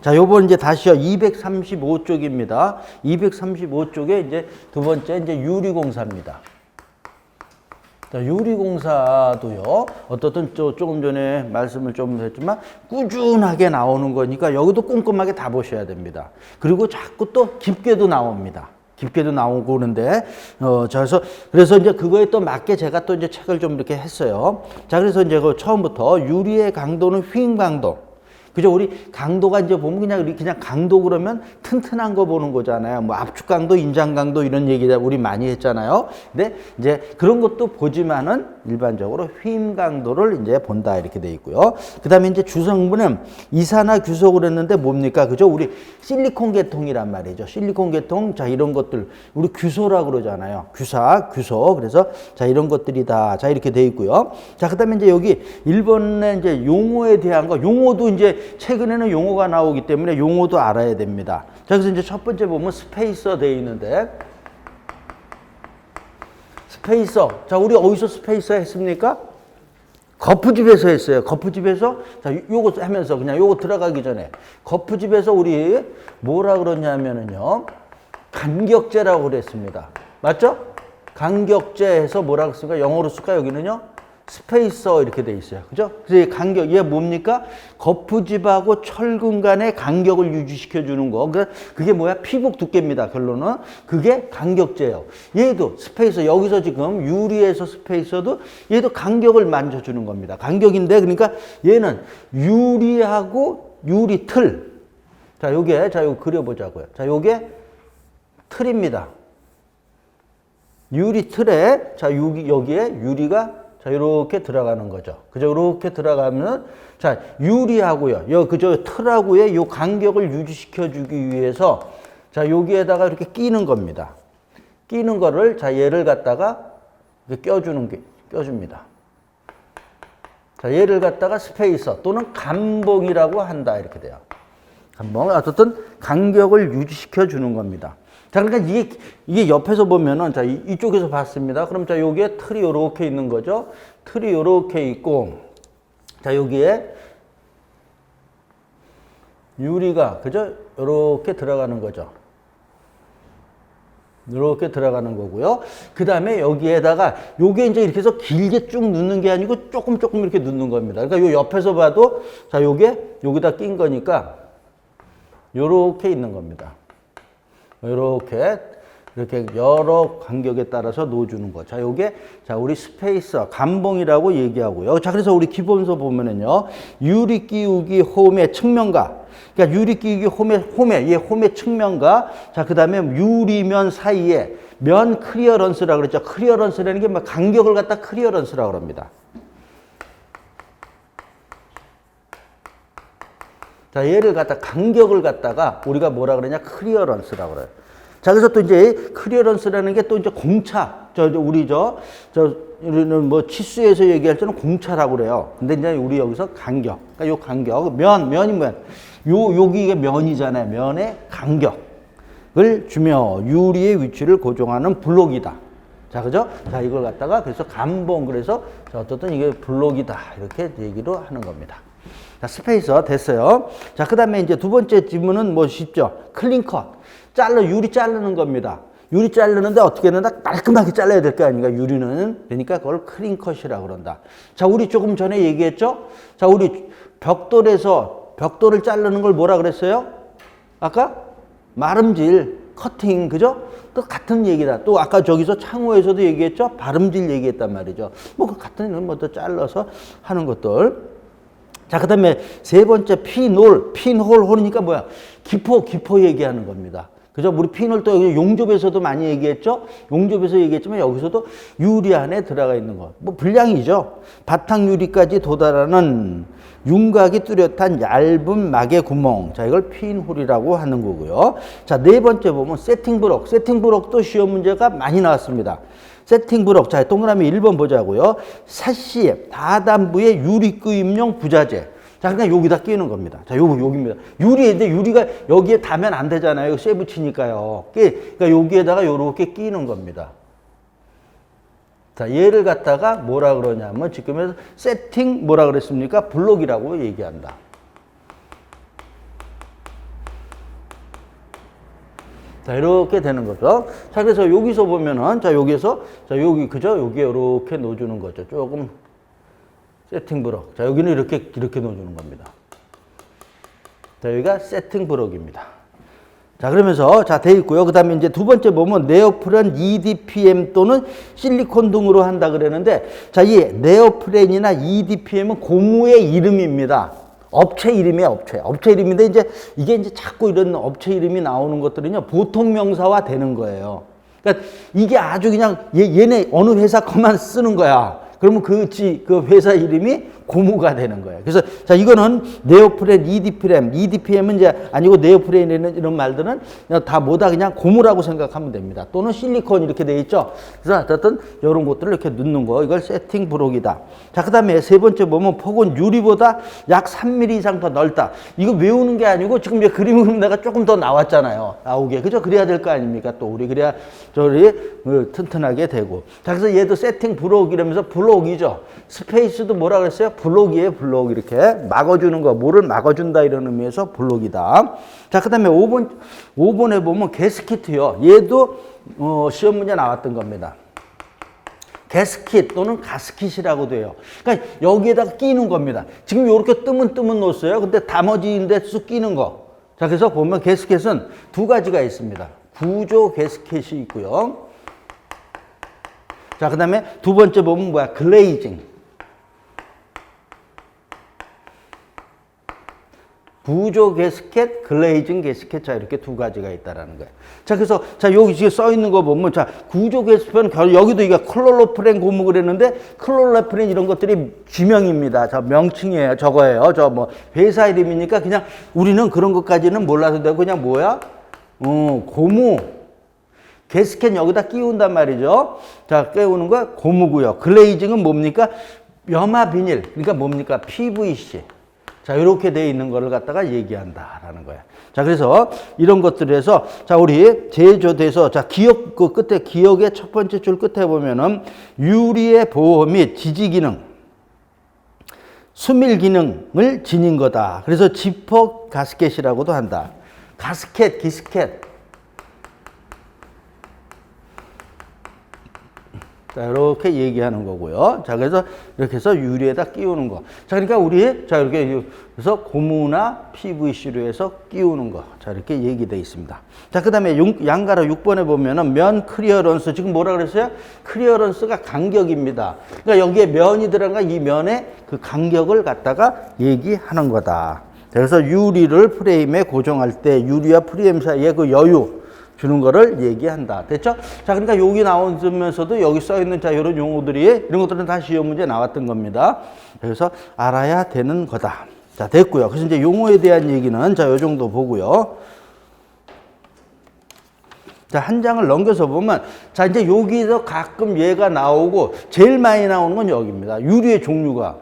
자, 요번 이제 다시요. 235쪽입니다. 235쪽에 이제 두 번째 이제 유리공사입니다. 자, 유리공사도요. 어떻든 조금 전에 말씀을 좀 했지만 꾸준하게 나오는 거니까 여기도 꼼꼼하게 다 보셔야 됩니다. 그리고 자꾸 또 깊게도 나옵니다. 깊게도 나오고 그러는데, 자, 그래서 이제 그거에 또 맞게 제가 또 이제 책을 좀 이렇게 했어요. 자, 그래서 이제 그 처음부터 유리의 강도는 휨 강도. 그죠? 우리 강도가 이제 보면 그냥 강도 그러면 튼튼한 거 보는 거잖아요. 뭐 압축 강도, 인장 강도 이런 얘기 우리 많이 했잖아요. 근데 이제 그런 것도 보지만은 일반적으로 휨 강도를 이제 본다 이렇게 돼 있고요. 그다음에 이제 주성분은 이산화규소를 했는데 뭡니까? 그죠? 우리 실리콘 계통이란 말이죠. 실리콘 계통. 자, 이런 것들 우리 규소라고 그러잖아요. 규소. 그래서 자, 이런 것들이다. 자, 이렇게 돼 있고요. 자, 그다음에 이제 여기 일본의 이제 용어에 대한 거, 용어도 이제 최근에는 용어가 나오기 때문에 용어도 알아야 됩니다. 자, 그래서 이제 첫 번째 보면 스페이서 되어 있는데, 스페이서. 자, 우리 어디서 스페이서 했습니까? 거푸집에서 했어요. 거푸집에서. 자, 요거 하면서 그냥 요거 들어가기 전에 거푸집에서 우리 뭐라 그러냐면은요, 간격제라고 그랬습니다. 맞죠? 간격제해서 뭐라고 쓸까? 영어로 쓸까? 여기는요. 스페이서 이렇게 돼 있어요. 그죠? 그래서 이 간격, 얘 뭡니까? 거푸집하고 철근 간의 간격을 유지시켜 주는 거. 그게 뭐야? 피복 두께입니다. 결론은. 그게 간격제예요. 얘도 스페이서, 여기서 지금 유리에서 스페이서도 얘도 간격을 만져주는 겁니다. 간격인데, 그러니까 얘는 유리하고 유리 틀. 자, 요게, 자, 요거 그려보자고요. 자, 요게 틀입니다. 유리 틀에, 자, 여기에 유리가 자, 이렇게 들어가는 거죠. 그죠? 이렇게 들어가면, 자, 유리하고요. 그저 틀하고의 요 간격을 유지시켜 주기 위해서, 자, 여기에다가 이렇게 끼는 겁니다. 끼는 거를, 자, 얘를 갖다가 이렇게 껴줍니다. 자, 얘를 갖다가 스페이서 또는 감봉이라고 한다. 이렇게 돼요. 감봉. 어쨌든 간격을 유지시켜 주는 겁니다. 자, 그러니까 이게 옆에서 보면은, 자, 이쪽에서 봤습니다. 그럼 자, 여기에 틀이 요렇게 있는 거죠. 틀이 요렇게 있고, 자, 여기에 유리가, 그죠? 요렇게 들어가는 거죠. 요렇게 들어가는 거고요. 그 다음에 여기에다가, 요게 이제 이렇게 해서 길게 쭉 넣는 게 아니고 조금 이렇게 넣는 겁니다. 그러니까 요 옆에서 봐도, 자, 요게 여기다 낀 거니까, 요렇게 있는 겁니다. 이렇게 여러 간격에 따라서 놓아주는 거. 자, 요게, 자, 우리 스페이서, 감봉이라고 얘기하고요. 자, 그래서 우리 기본서 보면은요, 유리 끼우기 홈의 측면과, 그러니까 유리 끼우기 홈의 측면과, 자, 그 다음에 유리면 사이에 면 클리어런스라고 그랬죠. 클리어런스라는 게 막 간격을 갖다 클리어런스라고 합니다. 자, 얘를 갖다 간격을 갖다가 우리가 뭐라 그러냐? 클리어런스라고 그래요. 자, 그래서 또 이제 클리어런스라는 게 또 이제 공차. 우리는 뭐 치수에서 얘기할 때는 공차라고 그래요. 근데 이제 우리 여기서 간격. 그러니까 요 간격. 면이 뭐야? 여기가 면이잖아요. 면의 간격을 주며 유리의 위치를 고정하는 블록이다. 자, 그죠? 자, 이걸 갖다가 그래서 감봉. 그래서 자, 어떻든 이게 블록이다. 이렇게 얘기로 하는 겁니다. 자, 스페이서 됐어요. 자, 그 다음에 이제 두 번째 질문은 뭐 쉽죠? 클린컷. 유리 자르는 겁니다. 유리 자르는데 어떻게 된다? 깔끔하게 잘라야 될 거 아닙니까? 유리는. 그러니까 그걸 클린컷이라고 그런다. 자, 우리 조금 전에 얘기했죠? 자, 우리 벽돌을 자르는 걸 뭐라 그랬어요? 아까? 마름질, 커팅, 그죠? 또 같은 얘기다. 또 아까 저기서 창호에서도 얘기했죠? 바름질 얘기했단 말이죠. 뭐 그 같은 뭐 또 잘라서 하는 것들. 자, 그 다음에 세 번째 핀홀이니까 뭐야? 기포 얘기하는 겁니다. 그죠? 우리 핀홀 또 여기 용접에서도 많이 얘기했죠? 용접에서 얘기했지만 여기서도 유리 안에 들어가 있는 거. 뭐 불량이죠. 바탕 유리까지 도달하는 윤곽이 뚜렷한 얇은 막의 구멍. 자, 이걸 핀홀이라고 하는 거고요. 자, 네 번째 보면 세팅브록. 세팅브록도 시험 문제가 많이 나왔습니다. 세팅브록. 자, 동그라미 1번 보자고요. 사시 하단부의 유리 끄임용 부자재. 자, 그냥 여기다 끼우는 겁니다. 자, 여기입니다. 유리인데 유리가 여기에 닿으면 안 되잖아요. 쇠 붙이니까요. 그러니까 여기에다가 요렇게 끼우는 겁니다. 자, 얘를 갖다가 뭐라 그러냐면 지금에서 세팅 뭐라 그랬습니까? 블록이라고 얘기한다. 자, 이렇게 되는 거죠. 자, 그래서 여기서 보면은, 자, 여기에서, 자, 여기, 그죠? 여기에 이렇게 넣어주는 거죠. 조금 세팅 브록. 자, 여기는 이렇게 넣어주는 겁니다. 자, 여기가 세팅 브록입니다. 자, 그러면서, 자, 돼 있고요. 그 다음에 이제 두 번째 보면, 네오프렌 EDPM 또는 실리콘 등으로 한다 그랬는데, 자, 이 네오프렌이나 EDPM은 고무의 이름입니다. 업체 이름이에요, 업체 이름인데, 이게 이제 자꾸 이런 업체 이름이 나오는 것들은요, 보통 명사화 되는 거예요. 그러니까 이게 아주 그냥 얘네 어느 회사 것만 쓰는 거야. 그러면 그 회사 이름이 고무가 되는 거예요. 그래서 자, 이거는 네오프렌, EDPM은 이제 아니고 네오프렌이라는 이런 말들은 다 뭐다 그냥 고무라고 생각하면 됩니다. 또는 실리콘 이렇게 돼 있죠. 그래서 어쨌든 이런 것들을 이렇게 넣는 거, 이걸 세팅 브록이다. 자, 그다음에 세 번째 보면 폭은 유리보다 약 3mm 이상 더 넓다. 이거 외우는 게 아니고 지금 이제 그림으로 내가 조금 더 나왔잖아요. 나오게. 그죠? 그래야 될 거 아닙니까? 또 우리 그래야 저리 튼튼하게 되고. 자, 그래서 얘도 세팅 브록 이러면서 블록이죠. 스페이스도 뭐라 그랬어요? 블록이에요, 블록. 이렇게 막아주는 거, 뭐를 막아준다 이런 의미에서 블록이다. 자, 그 다음에 5번에 보면 게스키트요. 얘도 시험 문제 나왔던 겁니다. 게스킷 또는 가스킷이라고 돼요. 그러니까 여기에다가 끼는 겁니다. 지금 이렇게 뜨면 놓았어요. 근데 나머지인데 쑥 끼는 거. 자, 그래서 보면 게스킷은 두 가지가 있습니다. 구조 게스킷이 있고요. 자, 그 다음에 두 번째 보면 뭐야? 글레이징. 구조 게스켓, 글레이징 게스켓. 자, 이렇게 두 가지가 있다라는 거예요. 자, 그래서, 자, 여기 지금 써 있는 거 보면, 자, 구조 게스켓은 여기도 이게 클로로프렌 고무 그랬는데, 클로로프렌 이런 것들이 지명입니다. 저 명칭이에요. 저거예요. 저 뭐, 회사 이름이니까 그냥 우리는 그런 것까지는 몰라도 되고, 그냥 뭐야? 고무. 게스켓 여기다 끼운단 말이죠. 자, 끼우는 거 고무고요. 글레이징은 뭡니까? 염화 비닐. 그러니까 뭡니까? PVC. 자, 이렇게 돼 있는 거를 갖다가 얘기한다라는 거예요. 자, 그래서 이런 것들에서 자, 우리 제조돼서 자, 기억 그 끝에 기억의 첫 번째 줄 끝에 보면은 유리의 보호 및 지지 기능, 수밀 기능을 지닌 거다. 그래서 지퍼 가스켓이라고도 한다. 가스켓, 기스켓. 자, 이렇게 얘기하는 거고요. 자, 그래서 이렇게 해서 유리에다 끼우는 거. 자, 그러니까 우리, 자, 이렇게 해서 고무나 PVC로 해서 끼우는 거. 자, 이렇게 얘기되어 있습니다. 자, 그 다음에 양가로 6번에 보면은 면 클리어런스. 지금 뭐라 그랬어요? 클리어런스가 간격입니다. 그러니까 여기에 면이 들어간 이 면의 그 간격을 갖다가 얘기하는 거다. 그래서 유리를 프레임에 고정할 때 유리와 프레임 사이의 그 여유. 주는 거를 얘기한다. 됐죠? 자, 그러니까 여기 나오면서도 여기 써 있는 자, 이런 용어들이, 이런 것들은 다 시험 문제 나왔던 겁니다. 그래서 알아야 되는 거다. 자, 됐고요. 그래서 이제 용어에 대한 얘기는 자, 요 정도 보고요. 자, 한 장을 넘겨서 보면, 자, 이제 여기서 가끔 얘가 나오고, 제일 많이 나오는 건 여기입니다. 유리의 종류가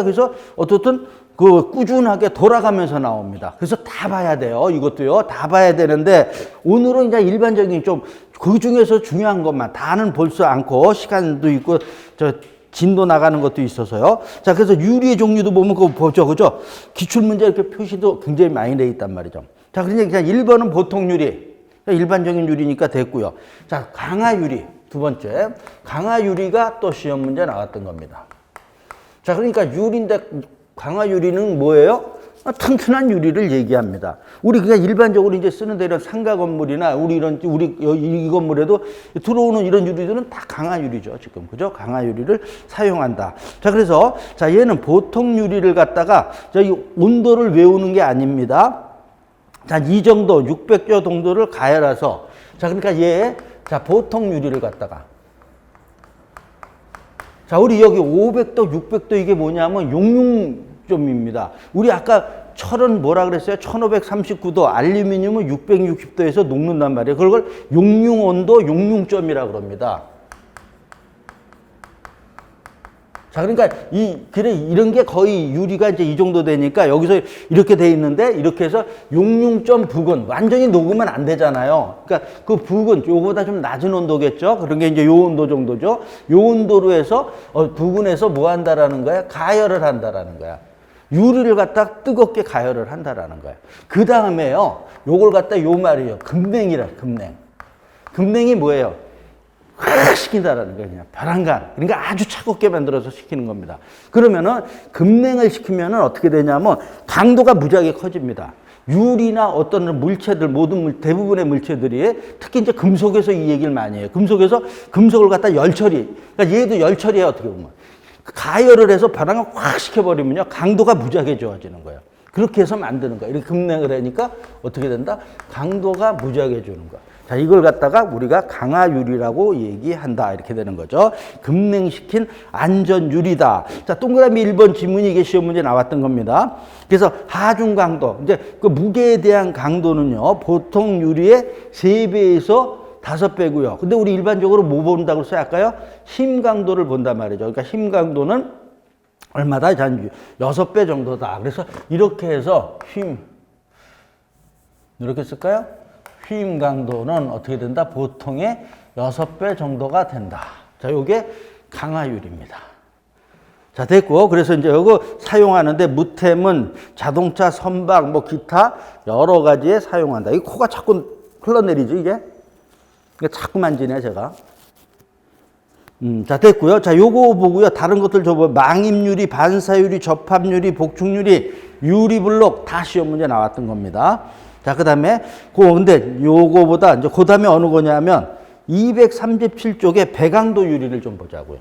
그래서 어떻든 그 꾸준하게 돌아가면서 나옵니다. 그래서 다 봐야 돼요. 이것도요. 다 봐야 되는데 오늘은 이제 일반적인 좀 그 중에서 중요한 것만 다는 볼 수 않고 시간도 있고 저 진도 나가는 것도 있어서요. 자, 그래서 유리의 종류도 보면 그거 보죠. 그죠? 기출문제 이렇게 표시도 굉장히 많이 돼 있단 말이죠. 자, 그러니까 1번은 보통 유리. 일반적인 유리니까 됐고요. 자, 강화 유리. 두 번째. 강화 유리가 또 시험 문제 나왔던 겁니다. 자, 그러니까 유리인데 강화 유리는 뭐예요? 튼튼한 유리를 얘기합니다. 우리 그냥 일반적으로 이제 쓰는 데 이런 상가 건물이나 우리 이 건물에도 들어오는 이런 유리들은 다 강화 유리죠, 지금. 그죠? 강화 유리를 사용한다. 자, 그래서 자, 얘는 보통 유리를 갖다가 이 온도를 외우는 게 아닙니다. 자, 이 정도 600조 정도를 가열해서 자, 그러니까 자, 보통 유리를 갖다가 자, 우리 여기 500도, 600도 이게 뭐냐면 용융점입니다. 우리 아까 철은 뭐라 그랬어요? 1539도, 알루미늄은 660도에서 녹는단 말이에요. 그걸 용융온도, 용융점이라고 그럽니다. 자, 그러니까 이런 게 거의 유리가 이제 이 정도 되니까 여기서 이렇게 돼 있는데 이렇게 해서 용융점 부근 완전히 녹으면 안 되잖아요. 그러니까 그 부근 요거보다 좀 낮은 온도겠죠. 그런 게 이제 요 온도 정도죠. 요 온도로 해서 부근에서 뭐 한다라는 거야? 가열을 한다라는 거야. 유리를 갖다 뜨겁게 가열을 한다라는 거예요. 그 다음에요, 요걸 갖다 요 말이에요. 급냉이라, 급냉. 급냉이 뭐예요? 확 시킨다라는 거예요. 그냥 벼랑간. 그러니까 아주 차갑게 만들어서 시키는 겁니다. 그러면은 급냉을 시키면은 어떻게 되냐면 강도가 무지하게 커집니다. 유리나 어떤 물체들, 대부분의 물체들이 특히 이제 금속에서 이 얘기를 많이 해요. 금속에서 금속을 갖다 열처리. 그러니까 얘도 열처리예요, 어떻게 보면. 가열을 해서 벼랑을 확 시켜버리면요, 강도가 무지하게 좋아지는 거예요. 그렇게 해서 만드는 거예요. 이렇게 급냉을 하니까 어떻게 된다? 강도가 무지하게 주는 거예요. 자, 이걸 갖다가 우리가 강화유리라고 얘기한다. 이렇게 되는 거죠. 급냉시킨 안전유리다. 자, 동그라미 1번 지문이 이게 시험 문제 나왔던 겁니다. 그래서 하중강도, 이제 그 무게에 대한 강도는요, 보통 유리의 3배에서 5배고요. 근데 우리 일반적으로 뭐 본다고 써야 할까요? 힘 강도를 본단 말이죠. 그러니까 힘 강도는 얼마다? 6배 정도다. 그래서 이렇게 해서 이렇게 쓸까요? 휘임 강도는 어떻게 된다? 보통의 6배 정도가 된다. 자, 요게 강화유리입니다. 자, 됐고. 그래서 이제 이거 사용하는데 무템은 자동차, 선박, 뭐 기타 여러 가지에 사용한다. 이 코가 자꾸 흘러내리죠, 이게? 이게 자꾸 만지네, 제가. 자, 됐고요. 자, 요거 보고요. 다른 것들 줘봐요. 망임유리, 반사유리, 접합유리, 복층유리, 유리블록 다 시험 문제 나왔던 겁니다. 자, 그 다음에, 근데 요거보다 이제 그 다음에 어느 거냐면 237쪽에 배강도 유리를 좀 보자고요.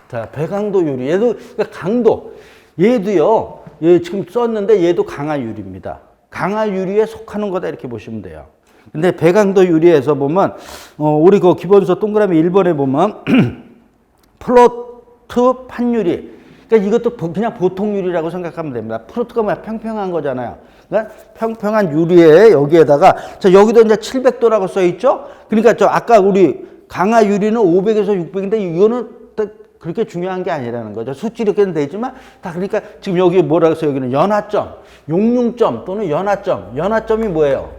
자, 배강도 유리. 얘도, 그러니까 강도. 얘도요, 얘 지금 썼는데 얘도 강화유리입니다. 강화유리에 속하는 거다 이렇게 보시면 돼요. 근데 배강도 유리에서 보면, 우리 그 기본서 동그라미 1번에 보면, 플로트 판유리. 그러니까 이것도 그냥 보통 유리라고 생각하면 됩니다. 플로트가 뭐야? 평평한 거잖아요. 그러니까 평평한 유리에 여기에다가, 자, 여기도 이제 700도라고 써 있죠? 그러니까 아까 우리 강화 유리는 500에서 600인데 이거는 그렇게 중요한 게 아니라는 거죠. 수치 이렇게는 되지만 다 그러니까 지금 여기 뭐라고 써요? 여기는 연화점, 용융점 또는 연화점. 연화점이 뭐예요?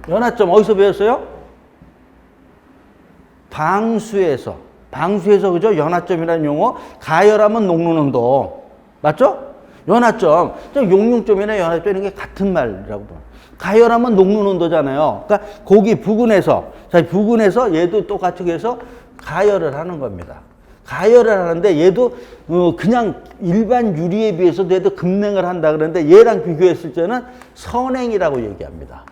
연화점 어디서 배웠어요? 방수에서. 그죠? 연화점이라는 용어. 가열하면 녹는 온도. 맞죠? 연화점. 용융점이나 연화점 이런 게 같은 말이라고 봐요. 가열하면 녹는 온도잖아요. 그러니까 거기 부근에서, 자, 부근에서 얘도 똑같이 해서 가열을 하는 겁니다. 가열을 하는데 얘도 그냥 일반 유리에 비해서 얘도 급냉을 한다 그러는데 얘랑 비교했을 때는 선행이라고 얘기합니다.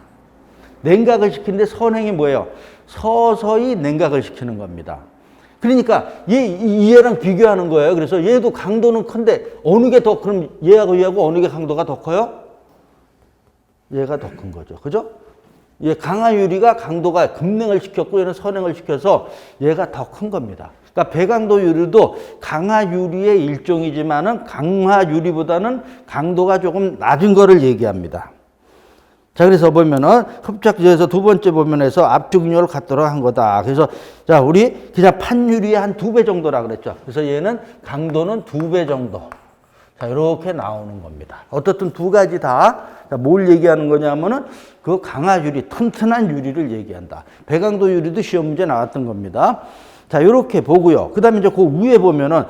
냉각을 시키는데 선행이 뭐예요? 서서히 냉각을 시키는 겁니다. 그러니까 얘랑 비교하는 거예요. 그래서 얘도 강도는 큰데 어느 게 더, 그럼 얘하고 어느 게 강도가 더 커요? 얘가 더 큰 거죠. 그죠? 얘 강화유리가 강도가 급냉을 시켰고 얘는 선행을 시켜서 얘가 더 큰 겁니다. 그러니까 배강도 유리도 강화유리의 일종이지만은 강화유리보다는 강도가 조금 낮은 거를 얘기합니다. 자, 그래서 보면은 흡착제에서 두 번째 보면에서 압축유를 갖도록 한 거다. 그래서 자, 우리 그냥 판유리의 한 2배 정도라 그랬죠. 그래서 얘는 강도는 2배 정도. 자, 이렇게 나오는 겁니다. 어떻든 두 가지 다 뭘 얘기하는 거냐면은 그 강화유리, 튼튼한 유리를 얘기한다. 배강도 유리도 시험 문제 나왔던 겁니다. 자, 이렇게 보고요. 그 다음에 이제 그 위에 보면은,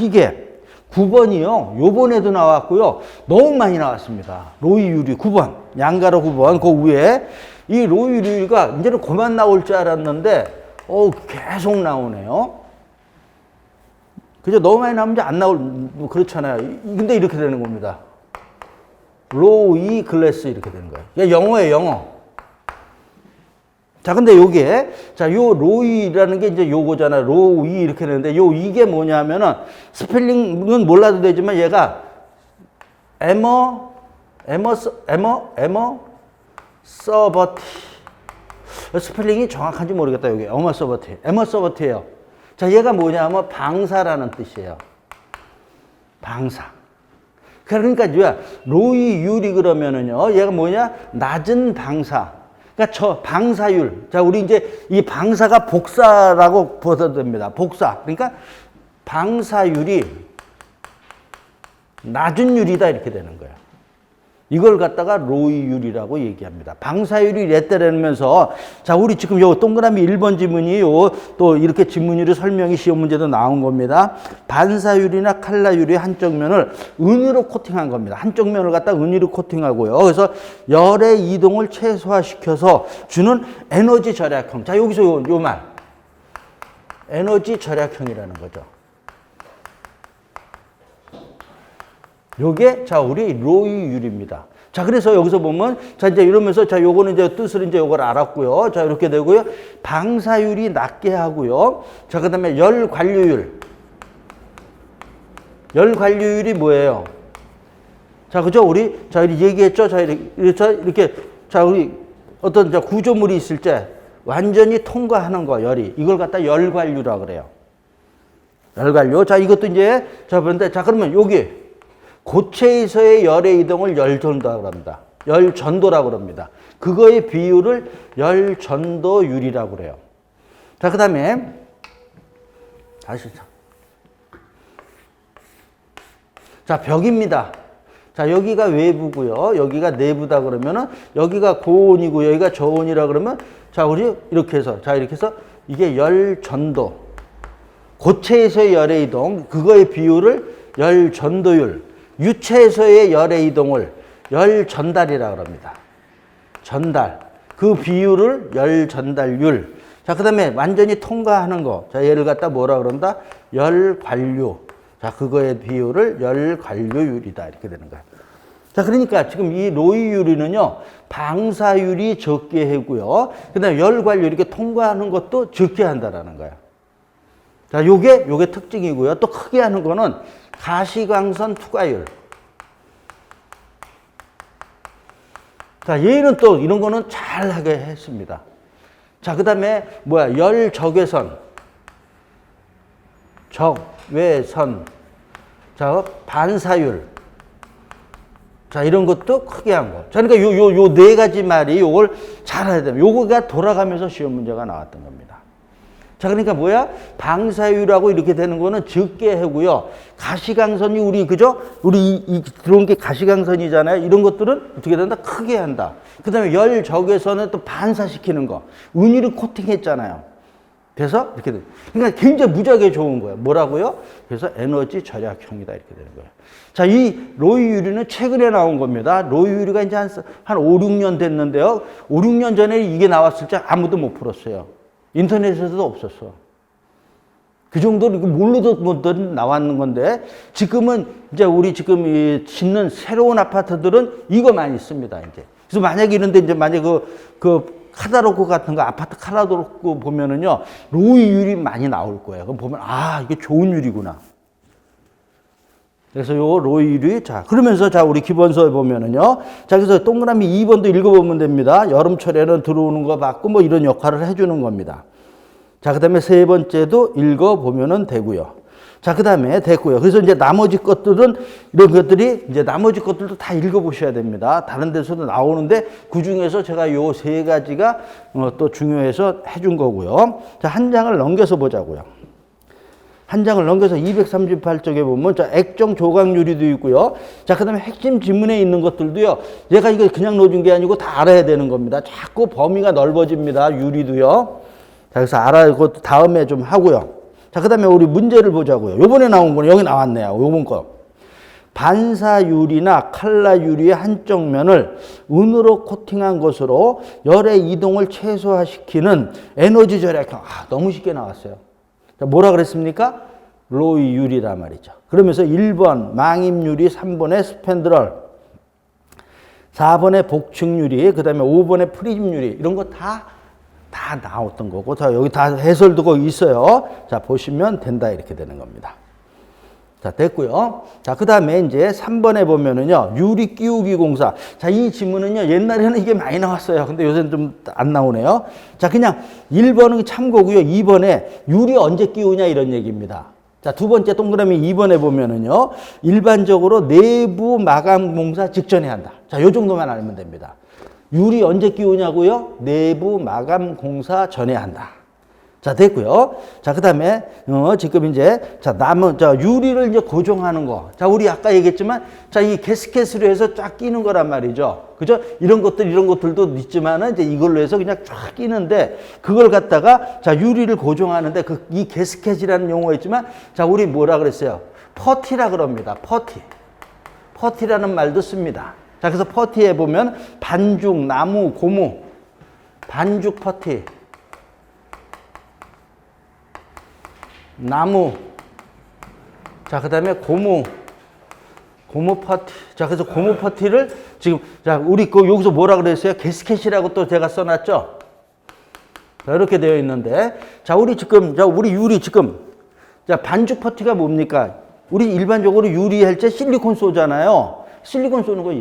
이게 9번이요. 요번에도 나왔고요. 너무 많이 나왔습니다. 로이 유리 9번. 양가로 9번. 그 위에. 이 로이 유리가 이제는 그만 나올 줄 알았는데, 계속 나오네요. 그죠? 너무 많이 나오면 이제 안 나올, 그렇잖아요. 근데 이렇게 되는 겁니다. 로이 글래스 이렇게 되는 거예요. 영어예요, 영어. 자, 근데 요게, 자, 요 로이라는 게 이제 요거잖아요. 로이 이렇게 되는데, 이게 뭐냐면은, 스펠링은 몰라도 되지만 얘가, 서버티. 스펠링이 정확한지 모르겠다, 여기. 서버티예요. 자, 얘가 뭐냐면 방사라는 뜻이에요. 방사. 그러니까 로이 유리 그러면은요, 얘가 뭐냐? 낮은 방사. 그러니까 저 방사율. 자, 우리 이제 이 방사가 복사라고 보셔도 됩니다. 복사. 그러니까 방사율이 낮은 유리다 이렇게 되는 거예요. 이걸 갖다가 로이율이라고 얘기합니다. 방사율이 이랬다라면서 자, 우리 지금 요 동그라미 1번 지문이 요 또 이렇게 지문율의 설명이 시험 문제도 나온 겁니다. 반사율이나 칼라율의 한쪽 면을 은으로 코팅한 겁니다. 한쪽 면을 갖다 은으로 코팅하고요. 그래서 열의 이동을 최소화시켜서 주는 에너지 절약형. 자, 여기서 요 말. 에너지 절약형이라는 거죠. 요게 자, 우리 로이율입니다. 자, 그래서 여기서 보면 자, 이제 이러면서 자, 요거는 이제 뜻을 이제 요걸 알았고요. 자, 이렇게 되고요. 방사율이 낮게 하고요. 자, 그다음에 열 관료율. 열 관료율이 뭐예요? 자, 그죠? 우리 자, 얘기했죠? 자, 이렇게 자, 우리 어떤 자, 구조물이 있을 때 완전히 통과하는 거, 열이. 이걸 갖다 열 관료라고 그래요. 열 관료. 자, 이것도 이제 자, 그런데 자, 그러면 여기 고체에서의 열의 이동을 열전도라고 합니다. 열전도라고 합니다. 그거의 비율을 열전도율이라고 그래요. 자, 그 다음에 다시 자, 벽입니다. 자, 여기가 외부고요. 여기가 내부다 그러면은 여기가 고온이고 여기가 저온이라 그러면 자, 우리 이렇게 해서 자, 이렇게 해서 이게 열전도. 고체에서의 열의 이동 그거의 비율을 열전도율. 유체에서의 열의 이동을 열 전달이라고 합니다. 전달. 그 비율을 열 전달율. 자, 그 다음에 완전히 통과하는 거. 자, 얘를 갖다 뭐라 그런다? 열 관료. 자, 그거의 비율을 열 관료율이다. 이렇게 되는 거예요. 자, 그러니까 지금 이 로이율이는요, 방사율이 적게 하고요. 그 다음에 열 관료 이렇게 통과하는 것도 적게 한다라는 거예요. 자, 요게 특징이고요. 또 크게 하는 거는 가시광선 투과율. 자, 얘는 또 이런 거는 잘하게 했습니다. 자, 그 다음에 뭐야? 열 적외선. 적외선. 자, 반사율. 자, 이런 것도 크게 한 거. 자, 그러니까 요 네 가지 말이 요걸 잘해야 돼요. 요거가 돌아가면서 시험 문제가 나왔던 겁니다. 자, 그러니까 뭐야? 방사율하고 이렇게 되는 거는 적게 하고요. 가시광선이 우리, 그죠? 우리 들어온 게 가시광선이잖아요. 이런 것들은 어떻게 된다? 크게 한다. 그 다음에 열 적외선은 또 반사시키는 거. 은유를 코팅했잖아요. 그래서 이렇게 돼. 그러니까 굉장히 무지하게 좋은 거예요. 뭐라고요? 그래서 에너지 절약형이다. 이렇게 되는 거예요. 자, 이 로이율이는 최근에 나온 겁니다. 로이율이가 이제 한 5, 6년 됐는데요. 5, 6년 전에 이게 나왔을 때 아무도 못 풀었어요. 인터넷에서도 없었어. 그 정도로 모르도 못던 나왔는 건데, 지금은 이제 우리 지금 짓는 새로운 아파트들은 이거 많이 씁니다, 이제. 그래서 만약에 이런데 이제 만약에 그 카다로크 같은 거, 아파트 카다로크 보면은요, 로이율이 많이 나올 거예요. 그럼 보면, 아, 이게 좋은 율이구나. 그래서 요 로이율이, 자, 그러면서 자, 우리 기본서에 보면은요. 자, 그래서 동그라미 2번도 읽어보면 됩니다. 여름철에는 들어오는 거 받고 뭐 이런 역할을 해주는 겁니다. 자, 그 다음에 세 번째도 읽어보면 되고요. 자, 그 다음에 됐고요. 그래서 이제 나머지 것들은 이런 것들이 이제 나머지 것들도 다 읽어보셔야 됩니다. 다른 데서도 나오는데 그 중에서 제가 요 세 가지가 또 중요해서 해준 거고요. 자, 한 장을 넘겨서 보자고요. 한 장을 넘겨서 238쪽에 보면 자, 액정 조각 유리도 있고요. 자, 그다음에 핵심 지문에 있는 것들도요. 얘가 이거 그냥 넣어준 게 아니고 다 알아야 되는 겁니다. 자꾸 범위가 넓어집니다. 유리도요. 자, 그래서 알아고 다음에 좀 하고요. 자, 그다음에 우리 문제를 보자고요. 요번에 나온 거는 여기 나왔네요. 요번 거. 반사유리나 칼라유리의 한쪽 면을 은으로 코팅한 것으로 열의 이동을 최소화시키는 에너지 절약형. 아, 너무 쉽게 나왔어요. 자, 뭐라 그랬습니까? 로이율이란 말이죠. 그러면서 1번 망임유리, 3번에 스팬드럴, 4번에 복층유리, 그 다음에 5번에 프리즘유리, 이런 거 다 나왔던 거고, 자, 여기 다 해설도 거기 있어요. 자, 보시면 된다. 이렇게 되는 겁니다. 자, 됐고요. 자, 그 다음에 이제 3번에 보면은요, 유리 끼우기 공사. 자, 이 지문은요, 옛날에는 이게 많이 나왔어요. 근데 요새는 좀 안 나오네요. 자, 그냥 1번은 참고고요. 2번에 유리 언제 끼우냐 이런 얘기입니다. 자, 두 번째 동그라미 2번에 보면은요, 일반적으로 내부 마감 공사 직전에 한다. 자, 요 정도만 알면 됩니다. 유리 언제 끼우냐고요? 내부 마감 공사 전에 한다. 자, 됐고요. 자, 그 다음에, 지금 이제, 자, 유리를 이제 고정하는 거. 자, 우리 아까 얘기했지만, 자, 이 게스켓으로 해서 쫙 끼는 거란 말이죠. 그죠? 이런 것들도 있지만은, 이제 이걸로 해서 그냥 쫙 끼는데, 그걸 갖다가, 자, 유리를 고정하는데, 이 게스켓이라는 용어가 있지만, 자, 우리 뭐라 그랬어요? 퍼티라 그럽니다. 퍼티라는 말도 씁니다. 자, 그래서 퍼티에 보면, 반죽, 나무, 고무, 반죽 퍼티. 나무. 자, 그 다음에 고무 퍼티. 자, 그래서 고무 퍼티를 지금, 자, 우리 여기서 뭐라 그랬어요? 게스켓이라고 또 제가 써놨죠? 자, 이렇게 되어 있는데, 자, 우리 유리 지금, 자, 반죽 퍼티가 뭡니까? 우리 일반적으로 유리할 때 실리콘 쏘잖아요. 실리콘 쏘는 거,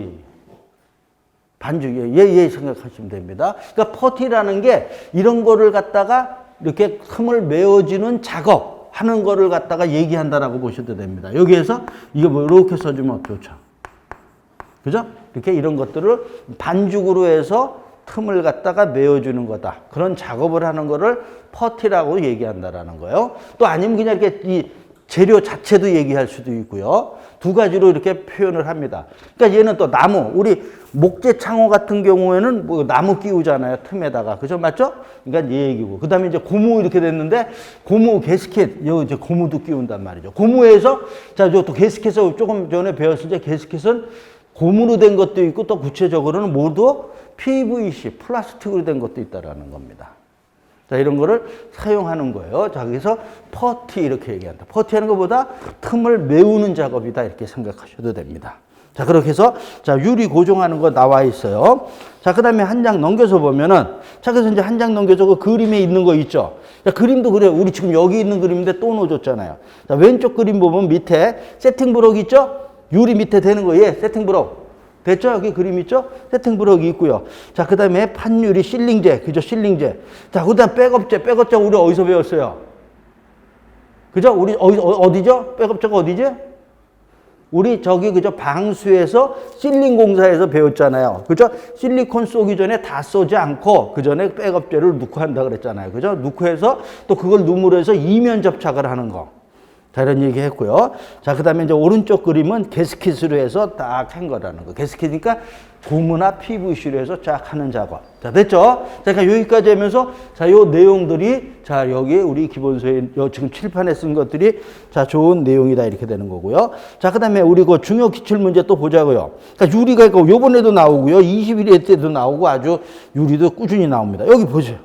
반죽, 얘 생각하시면 됩니다. 그러니까 퍼티라는 게 이런 거를 갖다가 이렇게 틈을 메워주는 작업, 하는 거를 갖다가 얘기한다라고 보셔도 됩니다. 여기에서 이거 뭐 이렇게 써주면 좋죠. 그죠? 이렇게 이런 것들을 반죽으로 해서 틈을 갖다가 메워주는 거다. 그런 작업을 하는 거를 퍼티라고 얘기한다라는 거예요. 또 아니면 그냥 이렇게 이 재료 자체도 얘기할 수도 있고요. 두 가지로 이렇게 표현을 합니다. 그러니까 얘는 또 나무, 우리 목재 창호 같은 경우에는 뭐 나무 끼우잖아요. 틈에다가. 그죠? 맞죠? 그러니까 얘 얘기고. 그 다음에 이제 고무 이렇게 됐는데, 고무 게스켓, 여기 이제 고무도 끼운단 말이죠. 고무에서, 자, 또 게스켓을 조금 전에 배웠을 때 게스켓은 고무로 된 것도 있고, 또 구체적으로는 모두 PVC, 플라스틱으로 된 것도 있다라는 겁니다. 자, 이런 거를 사용하는 거예요. 자, 그래서 퍼티 이렇게 얘기한다. 퍼티하는 것보다 틈을 메우는 작업이다. 이렇게 생각하셔도 됩니다. 자, 그렇게 해서, 자, 유리 고정하는 거 나와 있어요. 자, 그 다음에 한 장 넘겨서 보면은, 자, 그래서 이제 한 장 넘겨서 그 그림에 있는 거 있죠. 자, 그림도 그래요. 우리 지금 여기 있는 그림인데 또 넣어줬잖아요. 자, 왼쪽 그림 보면 밑에 세팅 브록 있죠? 유리 밑에 되는 거, 세팅 브록. 됐죠? 여기 그림 있죠? 세팅 브록이 있고요. 자, 그 다음에 판유리 실링제. 그죠? 실링제. 자, 그 다음 백업제. 백업제 우리 어디서 배웠어요? 그죠? 우리 어디죠? 백업제가 어디지? 우리 그죠? 방수에서 실링 공사에서 배웠잖아요. 그죠? 실리콘 쏘기 전에 다 쏘지 않고 그 전에 백업제를 넣고 한다 그랬잖아요. 그죠? 넣고 해서 또 그걸 누무로 해서 이면 접착을 하는 거. 자, 이런 얘기 했고요. 자, 그 다음에 이제 오른쪽 그림은 게스킷으로 해서 딱 한 거라는 거. 게스킷이니까 고무나 PVC로 해서 쫙 하는 작업. 자, 됐죠? 자, 그러니까 여기까지 하면서, 자, 요 내용들이, 자, 여기 우리 기본서에 지금 칠판에 쓴 것들이, 자, 좋은 내용이다. 이렇게 되는 거고요. 자, 그 다음에 우리 그 중요 기출문제 또 보자고요. 그러니까 유리가 있고, 요번에도 나오고요. 21회 때도 나오고 아주 유리도 꾸준히 나옵니다. 여기 보세요.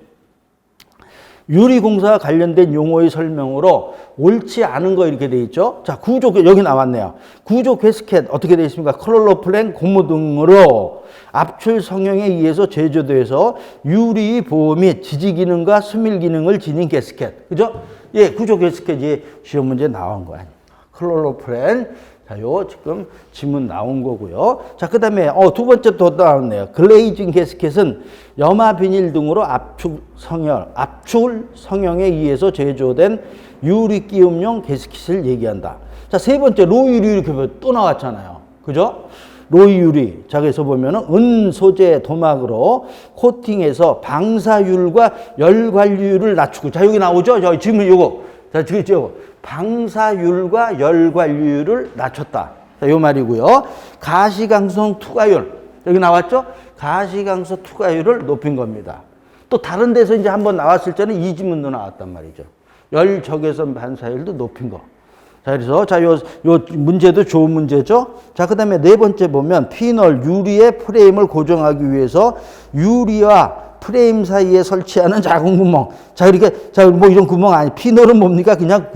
유리공사와 관련된 용어의 설명으로 옳지 않은 거 이렇게 돼 있죠. 자, 구조, 여기 나왔네요. 구조 게스켓 어떻게 돼 있습니까? 클로로플랜 고무 등으로 압출 성형에 의해서 제조돼서 유리 보호 및 지지 기능과 수밀 기능을 지닌 게스켓. 그죠? 예, 구조 게스켓이 시험 문제 나온 거 아니에요. 클로로플랜. 자, 요 지금 지문 나온 거고요. 자, 그 다음에 두 번째 또 나왔네요. 글레이징 게스켓은 염화 비닐 등으로 압출 성형에 의해서 제조된 유리 끼움용 게스켓을 얘기한다. 자, 세 번째 로유리 이렇게 또 나왔잖아요. 그죠? 로유리. 자, 그래서 보면은 은 소재 도막으로 코팅해서 방사율과 열 관리율을 낮추고. 자, 여기 나오죠? 저 지금 요거. 자, 지금 방사율과 열 관리율을 낮췄다. 자, 요 말이고요. 가시광선 투과율. 여기 나왔죠? 가시광선 투과율을 높인 겁니다. 또 다른 데서 이제 한번 나왔을 때는 이 지문도 나왔단 말이죠. 열 적외선 반사율도 높인 거. 자, 그래서 자, 요 문제도 좋은 문제죠. 자, 그다음에 네 번째 보면 피놀 유리의 프레임을 고정하기 위해서 유리와 프레임 사이에 설치하는 작은 구멍. 자, 이렇게, 자, 뭐 이런 구멍 아니, 피놀은 뭡니까? 그냥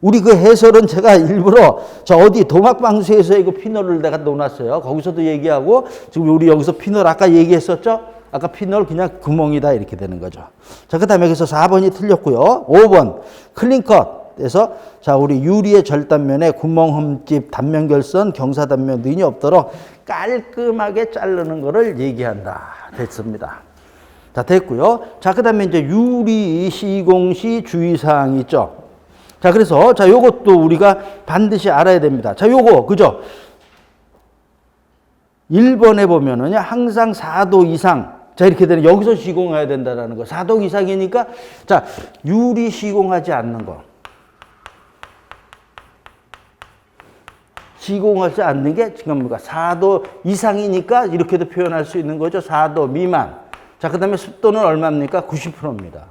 우리 그 해설은 제가 일부러 저 어디 도막방수에서 이거 피놀을 내가 넣어놨어요. 거기서도 얘기하고, 지금 우리 여기서 피놀 아까 얘기했었죠? 아까 피놀 그냥 구멍이다. 이렇게 되는 거죠. 자, 그 다음에 여기서 4번이 틀렸고요. 5번, 클린컷. 그래서 자, 우리 유리의 절단면에 구멍, 흠집, 단면 결선, 경사 단면 등이 없도록 깔끔하게 자르는 거를 얘기한다. 됐습니다. 자, 됐고요. 자, 그 다음에 이제 유리 시공시 주의사항이 있죠. 자, 그래서 자, 요것도 우리가 반드시 알아야 됩니다. 자, 요거, 그죠? 1번에 보면은요, 항상 4도 이상. 자, 이렇게 되는, 여기서 시공해야 된다라는 거. 4도 이상이니까, 자, 유리 시공하지 않는 거. 시공하지 않는 게 지금 뭔가 4도 이상이니까 이렇게도 표현할 수 있는 거죠. 4도 미만. 자, 그 다음에 습도는 얼마입니까? 90%입니다.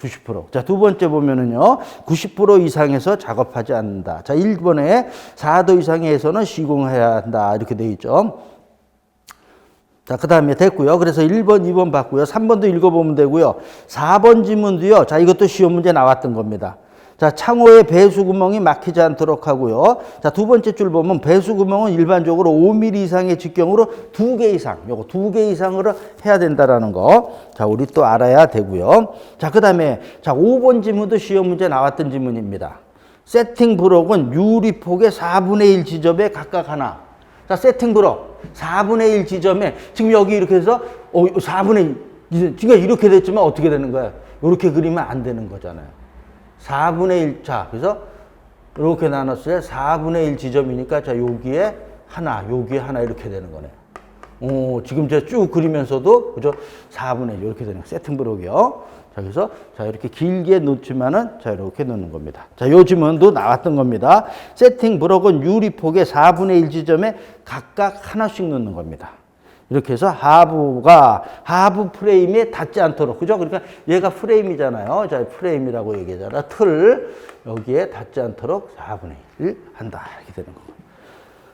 90%. 자, 두 번째 보면은요, 90% 이상에서 작업하지 않는다. 자, 1번에 4도 이상에서는 시공해야 한다. 이렇게 되어 있죠. 자, 그 다음에 됐고요. 그래서 1번, 2번 봤고요. 3번도 읽어보면 되고요. 4번 지문도요. 자, 이것도 시험 문제 나왔던 겁니다. 자, 창호에 배수구멍이 막히지 않도록 하고요. 자, 두 번째 줄 보면 배수구멍은 일반적으로 5mm 이상의 직경으로 2개 이상, 요거 2개 이상으로 해야 된다라는 거. 자, 우리 또 알아야 되고요. 자, 그 다음에, 자, 5번 지문도 시험 문제 나왔던 지문입니다. 세팅 브록은 유리폭의 4분의 1 지점에 각각 하나. 자, 세팅 브록 4분의 1 지점에, 지금 여기 이렇게 해서 4분의 1, 지금 이렇게 됐지만 어떻게 되는 거야? 이렇게 그리면 안 되는 거잖아요. 4분의 1, 자, 그래서 이렇게 나눴어요. 4분의 1 지점이니까, 자, 여기에 하나 이렇게 되는 거네. 지금 제가 쭉 그리면서도, 그죠? 4분의 1 이렇게 되는 거. 세팅 브록이요. 자, 그래서, 자, 이렇게 길게 놓지만은, 자, 이렇게 놓는 겁니다. 자, 요 지문도 나왔던 겁니다. 세팅 브록은 유리폭의 4분의 1 지점에 각각 하나씩 놓는 겁니다. 이렇게 해서 하부 프레임에 닿지 않도록, 그죠? 그러니까 얘가 프레임이잖아요. 자, 프레임이라고 얘기하잖아. 틀, 여기에 닿지 않도록 4분의 1 한다. 이렇게 되는 거고.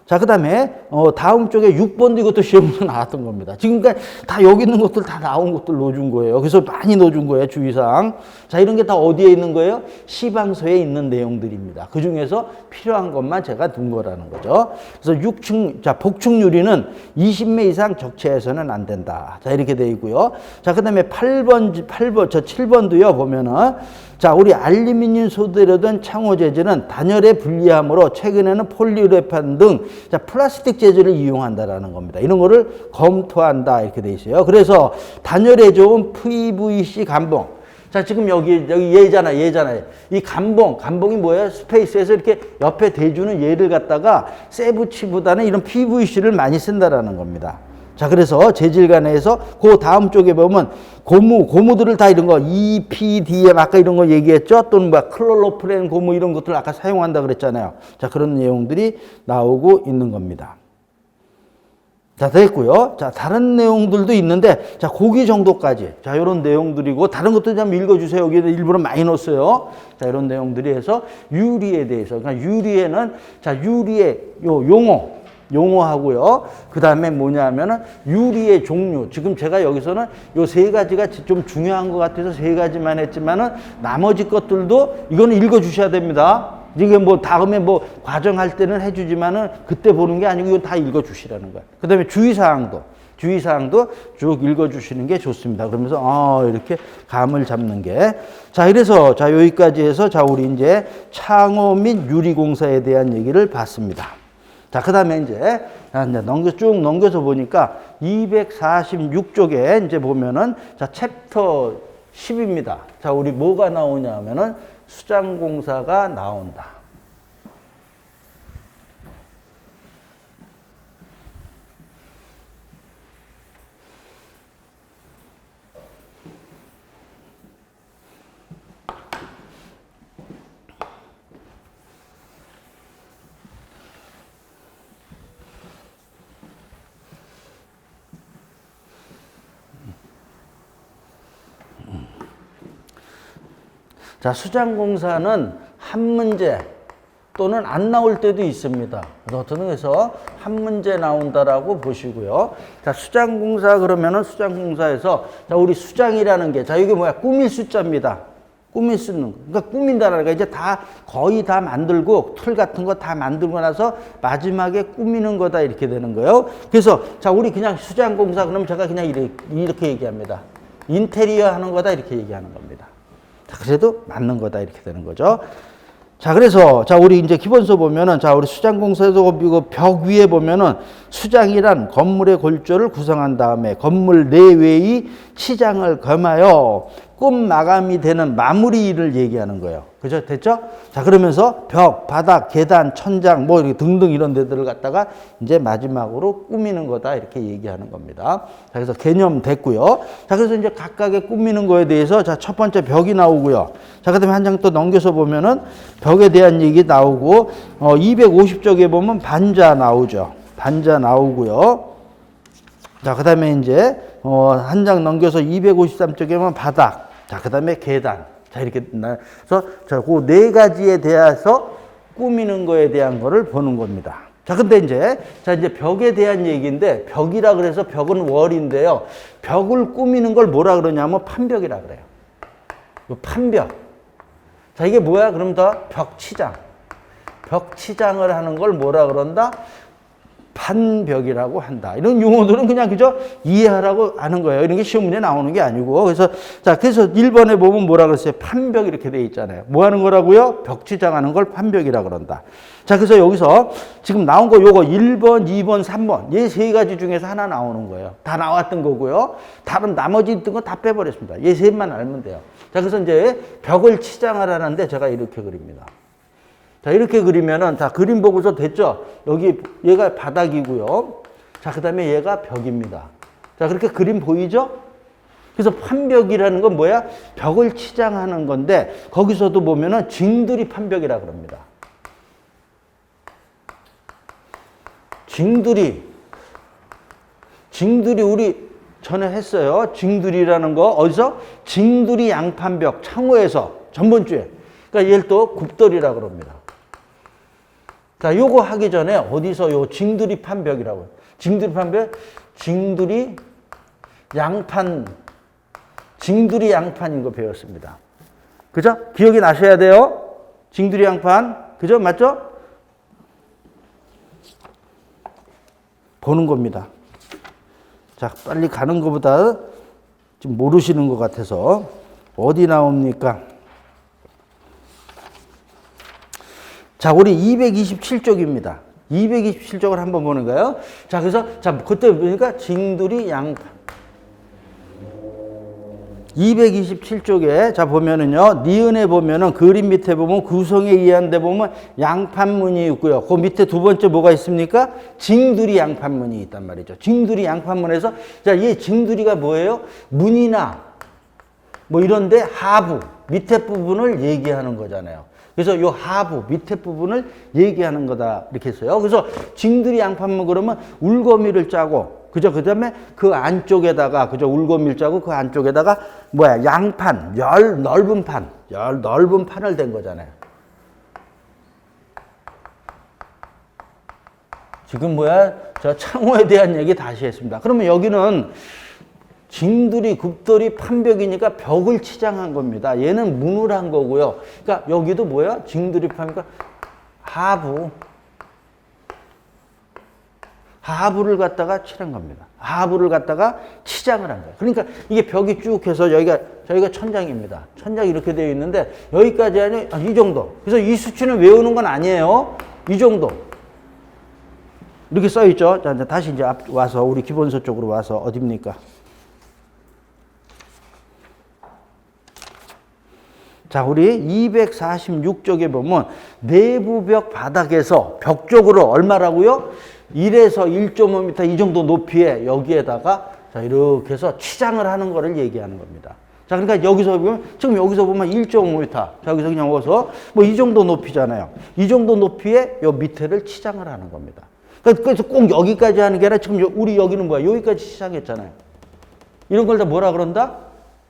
자, 그 다음에, 다음 쪽에 6번도 이것도 시험에서 나왔던 겁니다. 지금까지 다 여기 있는 것들 다 나온 것들 넣어준 거예요. 그래서 많이 넣어준 거예요. 주의사항. 자, 이런 게 다 어디에 있는 거예요? 시방서에 있는 내용들입니다. 그 중에서 필요한 것만 제가 둔 거라는 거죠. 그래서 6층, 자, 복층 유리는 20매 이상 적체해서는 안 된다. 자, 이렇게 되어 있고요. 자, 그 다음에 7번도요, 보면은, 자, 우리 알루미늄 소재로 된 창호 재질은 단열에 불리하므로 최근에는 폴리우레탄 등, 자, 플라스틱 재질을 이용한다라는 겁니다. 이런 거를 검토한다. 이렇게 돼 있어요. 그래서 단열에 좋은 PVC 감봉. 자, 지금 여기 얘잖아요. 이 감봉이 뭐예요? 스페이스에서 이렇게 옆에 대주는 얘를 갖다가 세부치보다는 이런 PVC를 많이 쓴다라는 겁니다. 자, 그래서 재질관에서 그 다음 쪽에 보면 고무들을 다 이런 거 EPDM 아까 이런 거 얘기했죠? 또는 뭐 클로로프렌 고무 이런 것들 아까 사용한다 그랬잖아요. 자, 그런 내용들이 나오고 있는 겁니다. 자, 됐고요. 자, 다른 내용들도 있는데, 자, 고기 정도까지. 자, 이런 내용들이고, 다른 것도 좀 읽어주세요. 여기에 일부러 많이 넣었어요. 자, 이런 내용들이 해서 유리에 대해서. 그러니까 유리에는, 자, 유리의 용어하고요. 그 다음에 뭐냐면은 유리의 종류. 지금 제가 여기서는 요 세 가지가 좀 중요한 것 같아서 세 가지만 했지만은 나머지 것들도 이거는 읽어주셔야 됩니다. 이게 뭐 다음에 뭐 과정할 때는 해주지만은 그때 보는 게 아니고 이건 다 읽어주시라는 거야. 그 다음에 주의사항도 쭉 읽어주시는 게 좋습니다. 그러면서 이렇게 감을 잡는 게. 자, 이래서 자, 여기까지 해서 자, 우리 이제 창호 및 유리공사에 대한 얘기를 봤습니다. 자, 그 다음에 이제 쭉 넘겨서 보니까 246쪽에 이제 보면은 자, 챕터 10입니다. 자, 우리 뭐가 나오냐 하면은 수장공사가 나온다. 자, 수장공사는 한 문제 또는 안 나올 때도 있습니다. 그래서 한 문제 나온다라고 보시고요. 자, 수장공사 그러면은 수장공사에서 자, 우리 수장이라는 게 자, 이게 뭐야? 꾸밀 숫자입니다. 꾸밀 쓰는 거. 그러니까 꾸민다라는 거 이제 다 거의 다 만들고 틀 같은 거 다 만들고 나서 마지막에 꾸미는 거다 이렇게 되는 거예요. 그래서 자, 우리 그냥 수장공사 그러면 제가 그냥 이렇게 얘기합니다. 인테리어 하는 거다 이렇게 얘기하는 겁니다. 그래도 맞는 거다 이렇게 되는 거죠. 자, 그래서 자, 우리 이제 기본서 보면은 자, 우리 수장공사에서 이거 벽 위에 보면은 수장이란 건물의 골조를 구성한 다음에 건물 내외의 치장을 겸하여 끝 마감이 되는 마무리 일을 얘기하는 거예요. 그죠? 됐죠? 자, 그러면서 벽, 바닥, 계단, 천장, 뭐 이렇게 등등 이런 데들을 갖다가 이제 마지막으로 꾸미는 거다. 이렇게 얘기하는 겁니다. 자, 그래서 개념 됐고요. 자, 그래서 이제 각각의 꾸미는 거에 대해서 자, 첫 번째 벽이 나오고요. 자, 그 다음에 한 장 또 넘겨서 보면은 벽에 대한 얘기 나오고, 250쪽에 보면 반자 나오죠. 반자 나오고요. 자, 그 다음에 이제, 한 장 넘겨서 253쪽에 보면 바닥. 자, 그 다음에 계단. 자, 이렇게 나서 자, 그 네 가지에 대해서 꾸미는 거에 대한 거를 보는 겁니다. 자, 근데 이제 벽에 대한 얘기인데 벽이라 그래서 벽은 월인데요. 벽을 꾸미는 걸 뭐라 그러냐면 판벽이라 그래요. 판벽. 자, 이게 뭐야? 그럼 더 벽치장. 벽치장을 하는 걸 뭐라 그런다? 판벽이라고 한다. 이런 용어들은 그냥 그저 이해하라고 하는 거예요. 이런 게 시험 문제 나오는 게 아니고. 그래서 1번에 보면 뭐라 그랬어요? 판벽 이렇게 돼 있잖아요. 뭐 하는 거라고요? 벽치장하는 걸 판벽이라 그런다. 자, 그래서 여기서 지금 나온 거 요거 1번, 2번, 3번. 이 세 가지 중에서 하나 나오는 거예요. 다 나왔던 거고요. 다른 나머지 있던 거 다 빼버렸습니다. 이 셋만 알면 돼요. 자, 그래서 이제 벽을 치장하라는데 제가 이렇게 그립니다. 자, 이렇게 그리면은, 자, 그림 보고서 됐죠? 여기, 얘가 바닥이고요. 자, 그 다음에 얘가 벽입니다. 자, 그렇게 그림 보이죠? 그래서 판벽이라는 건 뭐야? 벽을 치장하는 건데, 거기서도 보면은 징두리 판벽이라 그럽니다. 징두리 우리 전에 했어요. 징두리라는 거, 어디서? 징두리 양판벽, 창호에서, 전번주에. 그러니까 얘를 또 굽돌이라 그럽니다. 자, 요거 하기 전에 어디서 요 징두리 판벽이라고. 징두리 판벽, 징두리 양판인 거 배웠습니다. 그죠? 기억이 나셔야 돼요. 징두리 양판. 그죠? 맞죠? 보는 겁니다. 자, 빨리 가는 것보다 지금 모르시는 것 같아서 어디 나옵니까? 자, 우리 227쪽입니다. 227쪽을 한번 보는 거예요. 자, 그래서, 자, 그때 보니까 징두리 양판. 227쪽에, 자, 보면은요, 니은에 보면은, 그림 밑에 보면, 구성에 의한 데 보면, 양판문이 있고요. 그 밑에 두 번째 뭐가 있습니까? 징두리 양판문이 있단 말이죠. 징두리 양판문에서, 자, 이 징두리가 뭐예요? 문이나, 뭐 이런데 하부, 밑에 부분을 얘기하는 거잖아요. 그래서 요 하부, 밑에 부분을 얘기하는 거다. 이렇게 했어요. 그래서 징두리 양판문 그러면 울거미를 짜고, 그죠? 그 다음에 그 안쪽에다가, 그죠? 울거미를 짜고 그 안쪽에다가 뭐야? 양판, 넓은 판을 댄 거잖아요. 지금 뭐야? 저 창호에 대한 얘기 다시 했습니다. 그러면 여기는 징두리, 굽돌이, 판벽이니까 벽을 치장한 겁니다. 얘는 문을 한 거고요. 그러니까 여기도 뭐야? 징두리, 판벽, 하부를 갖다가 칠한 겁니다. 하부를 갖다가 치장을 한 거예요. 그러니까 이게 벽이 쭉 해서 저희가 천장입니다. 천장이 이렇게 되어 있는데 여기까지 아니 이 정도. 그래서 이 수치는 외우는 건 아니에요. 이 정도. 이렇게 써 있죠. 자, 다시 이제 와서 우리 기본서 쪽으로 와서 어딥니까? 자, 우리 246쪽에 보면 내부벽 바닥에서 벽 쪽으로 얼마라고요? 1에서 1.5m 이 정도 높이에 여기에다가 자, 이렇게 해서 치장을 하는 거를 얘기하는 겁니다. 자, 그러니까 여기서 보면 지금 여기서 보면 1.5m. 자, 여기서 그냥 와서 뭐 이 정도 높이잖아요. 이 정도 높이에 요 밑에를 치장을 하는 겁니다. 그래서 꼭 여기까지 하는 게 아니라 지금 우리 여기는 뭐야? 여기까지 치장했잖아요. 이런 걸 다 뭐라 그런다?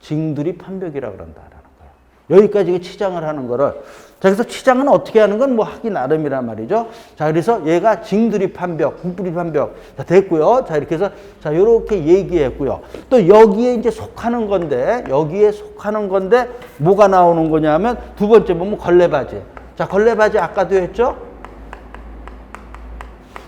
징두리 판벽이라 그런다. 여기까지 치장을 하는 거를. 자, 그래서 치장은 어떻게 하는 건 뭐 하기 나름이란 말이죠. 자, 그래서 얘가 징두리 판벽, 굽돌이 판벽. 자, 됐고요. 자, 이렇게 해서 자, 요렇게 얘기했고요. 또 여기에 이제 속하는 건데, 뭐가 나오는 거냐면 두 번째 보면 걸레바지. 자, 걸레바지 아까도 했죠?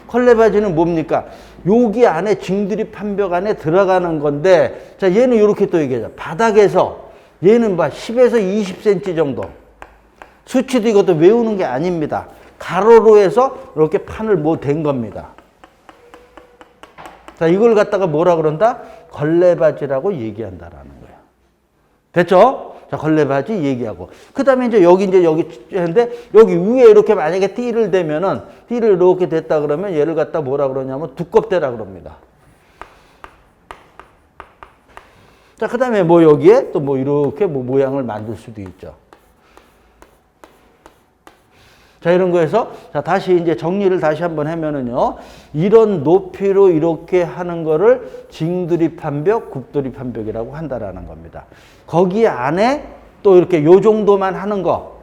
걸레바지는 뭡니까? 여기 안에 징두리 판벽 안에 들어가는 건데, 자, 얘는 요렇게 또 얘기하죠. 바닥에서 얘는 봐 10에서 20cm 정도. 수치도 이것도 외우는 게 아닙니다. 가로로 해서 이렇게 판을 뭐 댄 겁니다. 자, 이걸 갖다가 뭐라 그런다? 걸레바지라고 얘기한다라는 거예요. 됐죠? 자, 걸레바지 얘기하고. 그 다음에 이제 여기 했는데, 여기 위에 이렇게 만약에 띠를 대면은, 띠를 이렇게 댔다 그러면 얘를 갖다 뭐라 그러냐면 두껍대라 그럽니다. 자, 그 다음에 뭐 여기에 또 뭐 이렇게 뭐 모양을 만들 수도 있죠. 자, 이런 거에서, 자, 다시 이제 정리를 다시 한번 하면은요, 이런 높이로 이렇게 하는 거를 징드립판벽, 굽드립판벽이라고 한다라는 겁니다. 거기 안에 또 이렇게 요 정도만 하는 거,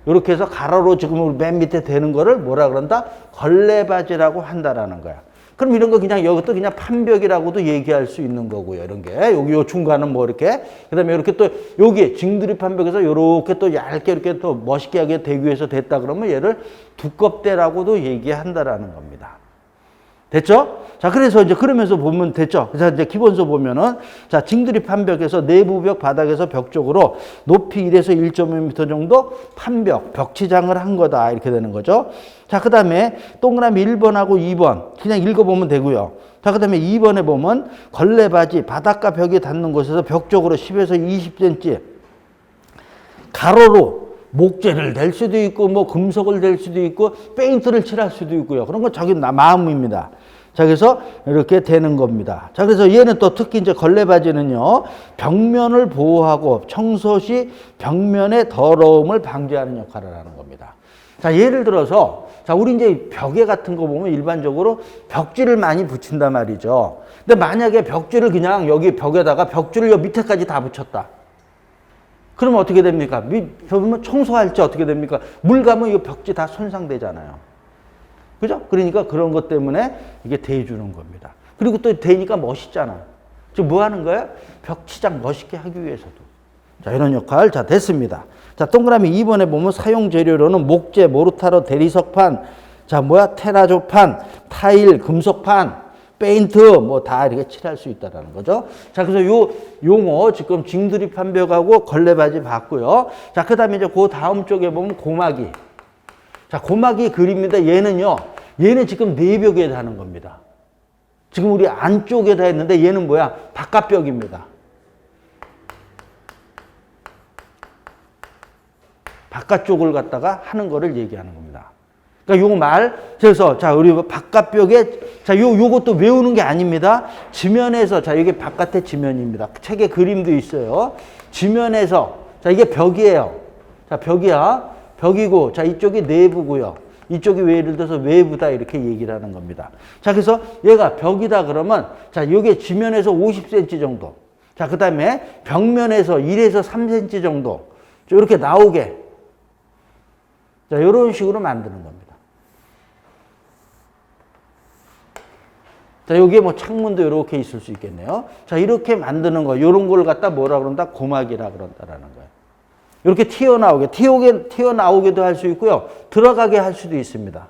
이렇게 해서 가로로 지금 맨 밑에 되는 거를 뭐라 그런다? 걸레바지라고 한다라는 거야. 그럼 이런 거 그냥 이것도 그냥 판벽이라고도 얘기할 수 있는 거고요. 이런 게. 여기 요 중간은 뭐 이렇게. 그 다음에 이렇게 또 여기 징드립 판벽에서 이렇게 또 얇게 이렇게 또 멋있게 하게 되기 위해서 됐다 그러면 얘를 두껍대라고도 얘기한다라는 겁니다. 됐죠? 자, 그래서 이제 그러면서 보면 됐죠? 그래서 이제 기본서 보면은 자, 징드립 판벽에서 내부벽 바닥에서 벽 쪽으로 높이 1에서 1.5m 정도 판벽, 벽치장을 한 거다. 이렇게 되는 거죠. 자, 그 다음에 동그라미 1번하고 2번 그냥 읽어보면 되고요. 자, 그 다음에 2번에 보면 걸레바지 바닥과 벽이 닿는 곳에서 벽 쪽으로 10에서 20cm 가로로 목재를 댈 수도 있고 뭐 금속을 댈 수도 있고 페인트를 칠할 수도 있고요. 그런 건 자기 마음입니다. 자, 그래서 이렇게 되는 겁니다. 자, 그래서 얘는 또 특히 이제 걸레바지는요, 벽면을 보호하고 청소 시 벽면의 더러움을 방지하는 역할을 하는 겁니다. 자, 예를 들어서, 자, 우리 이제 벽에 같은 거 보면 일반적으로 벽지를 많이 붙인단 말이죠. 근데 만약에 벽지를 그냥 여기 벽에다가 벽지를 여 밑에까지 다 붙였다. 그러면 어떻게 됩니까? 그러면 청소할 때 어떻게 됩니까? 물 가면 이 벽지 다 손상되잖아요. 그죠? 그러니까 그런 것 때문에 이게 대주는 겁니다. 그리고 또 대니까 멋있잖아. 지금 뭐 하는 거예요? 벽치장 멋있게 하기 위해서도. 자, 이런 역할. 자, 됐습니다. 자, 동그라미 2번에 보면 사용 재료로는 목재, 모르타르, 대리석판, 자, 테라조판, 타일, 금속판, 페인트 뭐 다 이렇게 칠할 수 있다라는 거죠. 자, 그래서 요 용어 지금 징드립 판벽하고 걸레바지 봤고요. 자, 그다음에 이제 그 다음 쪽에 보면 고마기. 자, 고마기 그림인데 얘는 지금 내벽에다 하는 겁니다. 지금 우리 안쪽에다 했는데 얘는 뭐야? 바깥벽입니다. 바깥쪽을 갖다가 하는 거를 얘기하는 겁니다. 그러니까 요 말, 그래서, 자, 우리 바깥벽에, 자, 요것도 외우는 게 아닙니다. 지면에서, 자, 이게 바깥의 지면입니다. 책에 그림도 있어요. 지면에서, 자, 이게 벽이에요. 자, 벽이야. 벽이고, 자, 이쪽이 내부고요. 이쪽이 예를 들어서 외부다, 이렇게 얘기를 하는 겁니다. 자, 그래서 얘가 벽이다 그러면, 자, 요게 지면에서 50cm 정도. 자, 그 다음에 벽면에서 1에서 3cm 정도. 이렇게 나오게. 자, 요런 식으로 만드는 겁니다. 자, 여기에 뭐 창문도 이렇게 있을 수 있겠네요. 자, 이렇게 만드는 거, 요런 걸 갖다 뭐라 그런다? 고막이라 그런다라는 거예요. 이렇게 튀어나오게도 할 수 있고요. 들어가게 할 수도 있습니다.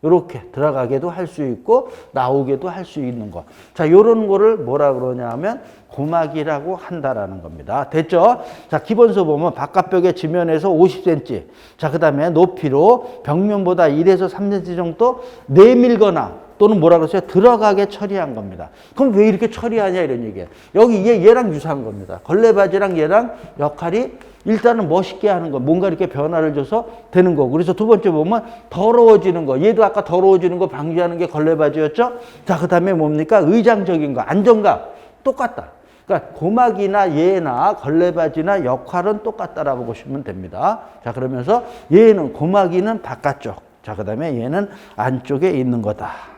이렇게 들어가게도 할 수 있고, 나오게도 할 수 있는 거. 자, 요런 거를 뭐라 그러냐 하면 고막이라고 한다라는 겁니다. 됐죠? 자, 기본서 보면 바깥벽의 지면에서 50cm. 자, 그 다음에 높이로 벽면보다 1에서 3cm 정도 내밀거나 또는 뭐라 그러세요? 들어가게 처리한 겁니다. 그럼 왜 이렇게 처리하냐 이런 얘기예요. 여기 얘랑 유사한 겁니다. 걸레바지랑 얘랑 역할이 일단은 멋있게 하는 거, 뭔가 이렇게 변화를 줘서 되는 거고. 그래서 두 번째 보면 더러워지는 거. 얘도 아까 더러워지는 거 방지하는 게 걸레바지였죠? 자, 그 다음에 뭡니까? 의장적인 거, 안정감. 똑같다. 그러니까 고막이나 얘나 걸레바지나 역할은 똑같다라고 보시면 됩니다. 자, 그러면서 얘는 고막이는 바깥쪽. 자, 그 다음에 얘는 안쪽에 있는 거다.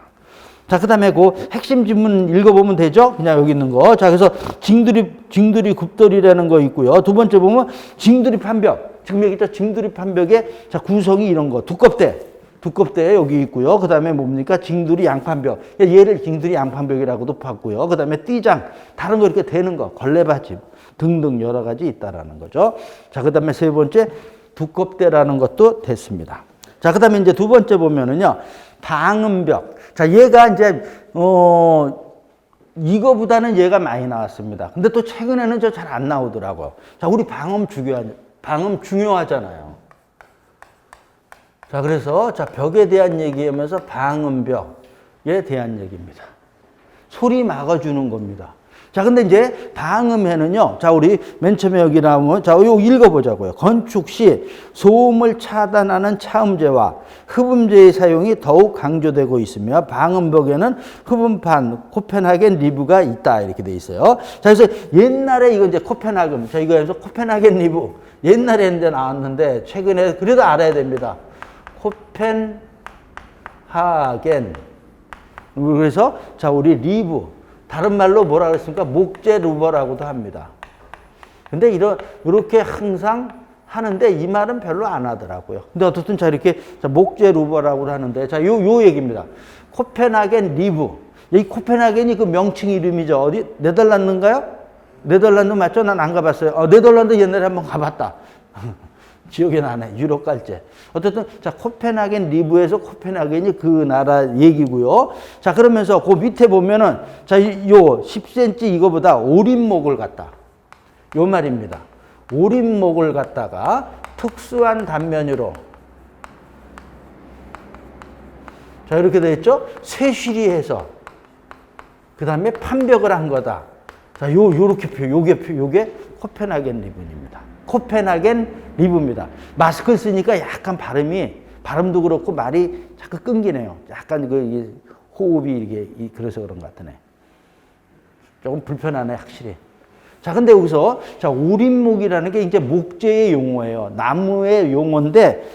자, 그 다음에 그 핵심 지문 읽어보면 되죠? 그냥 여기 있는 거. 자, 그래서 징드립 굽돌이라는 거 있고요. 두 번째 보면 징드립 판벽. 지금 여기 있죠? 징드립 판벽의 자, 구성이 이런 거. 두껍대 여기 있고요. 그 다음에 뭡니까? 징드립 양판벽. 얘를 징드립 양판벽이라고도 봤고요. 그 다음에 띠장. 다른 거 이렇게 되는 거. 걸레바지 등등 여러 가지 있다라는 거죠. 자, 그 다음에 세 번째 두껍대라는 것도 됐습니다. 자, 그 다음에 이제 두 번째 보면은요. 방음벽. 자, 얘가 이제, 이거보다는 얘가 많이 나왔습니다. 근데 또 최근에는 저 잘 안 나오더라고요. 자, 우리 방음 중요하잖아요. 자, 그래서, 자, 벽에 대한 얘기하면서 방음벽에 대한 얘기입니다. 소리 막아주는 겁니다. 자, 근데 이제 방음해는요. 자, 우리 맨 처음에 여기 나오면 자, 이거 읽어보자고요. 건축 시 소음을 차단하는 차음제와 흡음제의 사용이 더욱 강조되고 있으며 방음벽에는 흡음판 코펜하겐 리브가 있다 이렇게 돼 있어요. 자, 그래서 옛날에 이거 이제 코펜하겐, 자, 이거에서 코펜하겐 리브 옛날에 했는데 나왔는데 최근에 그래도 알아야 됩니다. 코펜하겐. 그래서 자, 우리 리브 다른 말로 뭐라 그랬습니까? 목재 루버라고도 합니다. 근데 이렇게 항상 하는데 이 말은 별로 안 하더라고요. 근데 어쨌든 자, 이렇게 자, 목재 루버라고 하는데 자, 요 얘기입니다. 코펜하겐 리브. 이 코펜하겐이 그 명칭 이름이죠. 어디? 네덜란드인가요? 네덜란드 맞죠? 난 안 가봤어요. 네덜란드 옛날에 한번 가봤다. 기억이 나네. 유럽 갈때. 어쨌든 자, 코펜하겐 리브에서 코펜하겐이 그 나라 얘기고요. 자, 그러면서 그 밑에 보면은 자, 요 10cm 이거보다 오림목을 갖다. 요 말입니다. 오림목을 갖다가 특수한 단면으로 자, 이렇게 되어 있죠? 쇠실이해서 그 다음에 판벽을 한 거다. 자, 요렇게 요게 코펜하겐 리븐입니다. 코펜하겐 리브입니다. 마스크를 쓰니까 약간 발음도 그렇고 말이 자꾸 끊기네요. 약간 그 호흡이 이게 그래서 그런 것 같으네. 조금 불편하네, 확실히. 자, 근데 여기서 자, 오림목이라는 게 이제 목재의 용어예요. 나무의 용어인데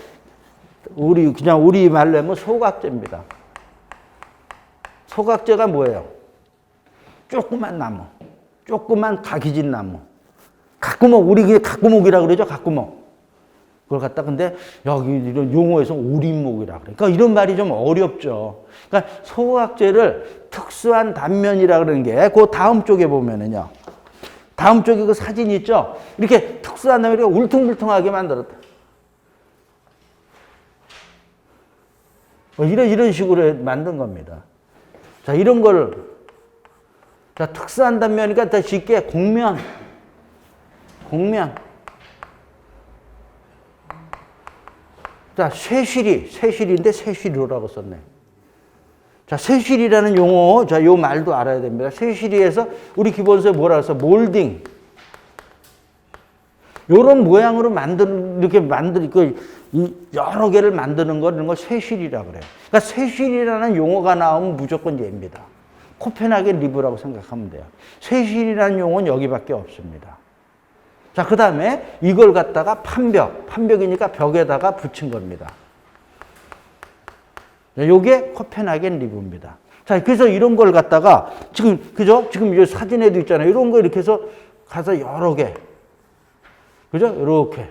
그냥 우리 말로 하면 소각재입니다. 소각재가 뭐예요? 조그만 나무, 조그만 각이진 나무. 각구목, 우리 그게 각구목이라고 그러죠, 각구목. 그걸 갖다 근데 여기 이런 용어에서 오림목이라 그래. 그러니까 이런 말이 좀 어렵죠. 그러니까 소각재를 특수한 단면이라 그러는 게 그 다음 쪽에 보면은요. 다음 쪽에 그 사진 있죠? 이렇게 특수한 단면을 울퉁불퉁하게 만들었다. 이런 식으로 만든 겁니다. 자, 이런 걸, 자, 특수한 단면이니까 더 쉽게 곡면. 자, 쇠실인데 쇠실이라고 썼네. 자, 쇠실이라는 용어, 자, 요 말도 알아야 됩니다. 쇠실이에서 우리 기본서에 뭐라 그랬어? 몰딩. 요런 모양으로 여러 개를 만드는 거, 이런 걸 쇠실이라고 그래요. 그러니까 쇠실이라는 용어가 나오면 무조건 얘입니다. 코펜하겐 리브라고 생각하면 돼요. 쇠실이라는 용어는 여기밖에 없습니다. 자, 그 다음에 이걸 갖다가 판벽이니까 벽에다가 붙인 겁니다. 요게 코펜하겐 리브입니다. 자, 그래서 이런 걸 갖다가 지금, 그죠? 지금 이 사진에도 있잖아요. 이런 거 이렇게 해서 가서 여러 개. 그죠? 이렇게.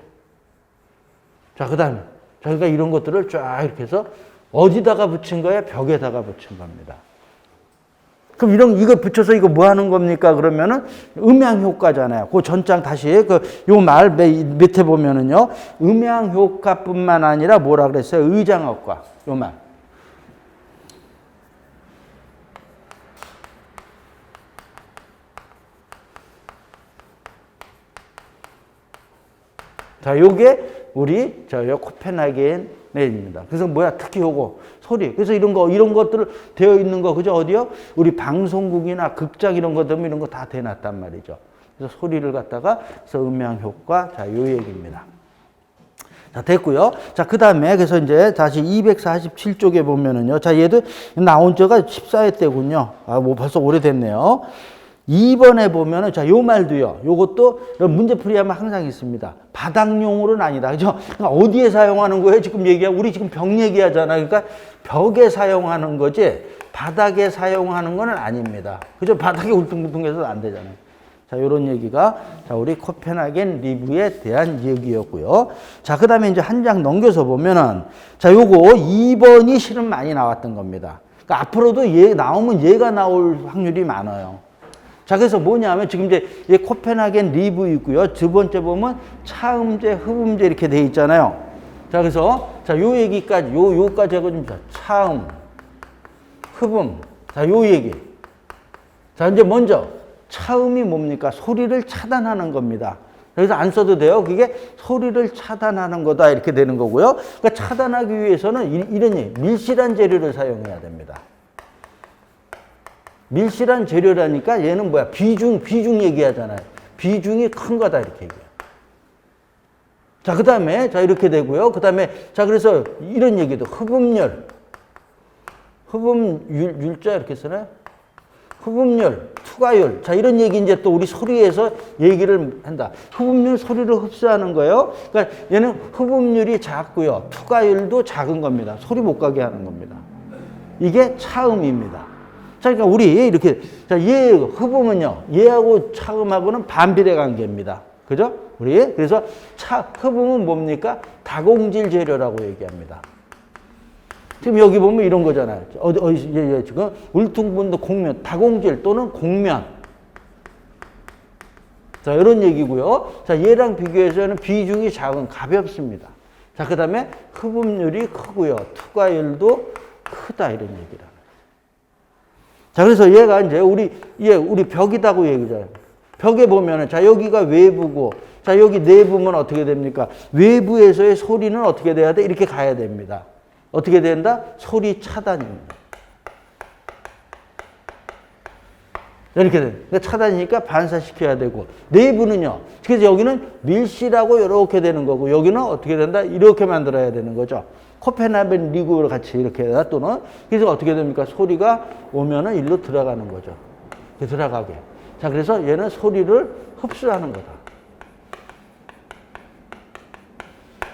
자, 그 다음에. 자, 그러니까 이런 것들을 쫙 이렇게 해서 어디다가 붙인 거예요? 벽에다가 붙인 겁니다. 그럼 이거 붙여서 이거 뭐 하는 겁니까? 그러면은 음향 효과잖아요. 그 전장 다시 요 말 밑에 보면은요. 음향 효과뿐만 아니라 뭐라 그랬어요? 의장효과. 요 말. 자, 요게 우리 요 코펜하겐입니다. 그래서 뭐야? 특히 요거 소리. 그래서 이런 것들 되어 있는 거 그죠? 어디요? 우리 방송국이나 극장 이런 거 되면 이런 거 다 대놨단 말이죠. 그래서 소리를 갖다가 그래서 음향 효과. 자, 요 얘기입니다. 자, 됐고요. 자, 그다음에 그래서 이제 다시 247쪽에 보면은요. 자, 얘도 나온 지가 14회 때군요. 뭐 벌써 오래됐네요. 2번에 보면은, 자, 요 말도요. 요것도 문제풀이하면 항상 있습니다. 바닥용으로는 아니다. 그죠? 그러니까 어디에 사용하는 거예요? 지금 우리 지금 벽 얘기하잖아요. 그러니까 벽에 사용하는 거지, 바닥에 사용하는 건 아닙니다. 그죠? 바닥에 울퉁불퉁해서 안 되잖아요. 자, 요런 얘기가, 자, 우리 코펜하겐 리브에 대한 얘기였고요. 자, 그 다음에 이제 한 장 넘겨서 보면은, 자, 요거 2번이 실은 많이 나왔던 겁니다. 그러니까 앞으로도 나오면 얘가 나올 확률이 많아요. 자, 그래서 뭐냐면 지금 이제 코펜하겐 리브 있고요. 두 번째 보면 차음제, 흡음제 이렇게 돼 있잖아요. 자, 그래서 자, 요 얘기까지 요까지 해봅니다. 차음, 흡음. 자, 요 얘기. 자, 이제 먼저 차음이 뭡니까? 소리를 차단하는 겁니다. 그래서 안 써도 돼요. 그게 소리를 차단하는 거다 이렇게 되는 거고요. 그러니까 차단하기 위해서는 이런 밀실한 재료를 사용해야 됩니다. 밀실한 재료라니까 얘는 뭐야? 비중 얘기하잖아요. 비중이 큰 거다 이렇게 얘기해요. 자, 그 다음에 자 이렇게 되고요. 그 다음에 자 그래서 이런 얘기도 흡음율 율자 이렇게 쓰나요? 흡음율, 투과율. 자, 이런 얘기 이제 또 우리 소리에서 얘기를 한다. 흡음율 소리를 흡수하는 거예요. 그러니까 얘는 흡음율이 작고요. 투과율도 작은 겁니다. 소리 못 가게 하는 겁니다. 이게 차음입니다. 자, 그러니까 우리 이렇게 자, 얘 흡음은요. 얘하고 차음하고는 반비례 관계입니다. 그죠? 우리 그래서 흡음은 뭡니까? 다공질 재료라고 얘기합니다. 지금 여기 보면 이런 거잖아요. 지금 울퉁분도 곡면, 다공질 또는 곡면. 자, 이런 얘기고요. 자, 얘랑 비교해서는 비중이 작은, 가볍습니다. 자, 그 다음에 흡음률이 크고요. 투과율도 크다, 이런 얘기를. 자, 그래서 얘가 이제 우리 벽이다고 얘기잖아요. 벽에 보면은, 자, 여기가 외부고, 자, 여기 내부면 어떻게 됩니까? 외부에서의 소리는 어떻게 돼야 돼? 이렇게 가야 됩니다. 어떻게 된다? 소리 차단입니다. 이렇게 돼. 그러니까 차단이니까 반사시켜야 되고, 내부는요. 그래서 여기는 밀실하고 이렇게 되는 거고, 여기는 어떻게 된다? 이렇게 만들어야 되는 거죠. 코펜하겐 리그로 같이 이렇게 해야 또는, 그래서 어떻게 됩니까? 소리가 오면은 일로 들어가는 거죠. 들어가게. 자, 그래서 얘는 소리를 흡수하는 거다.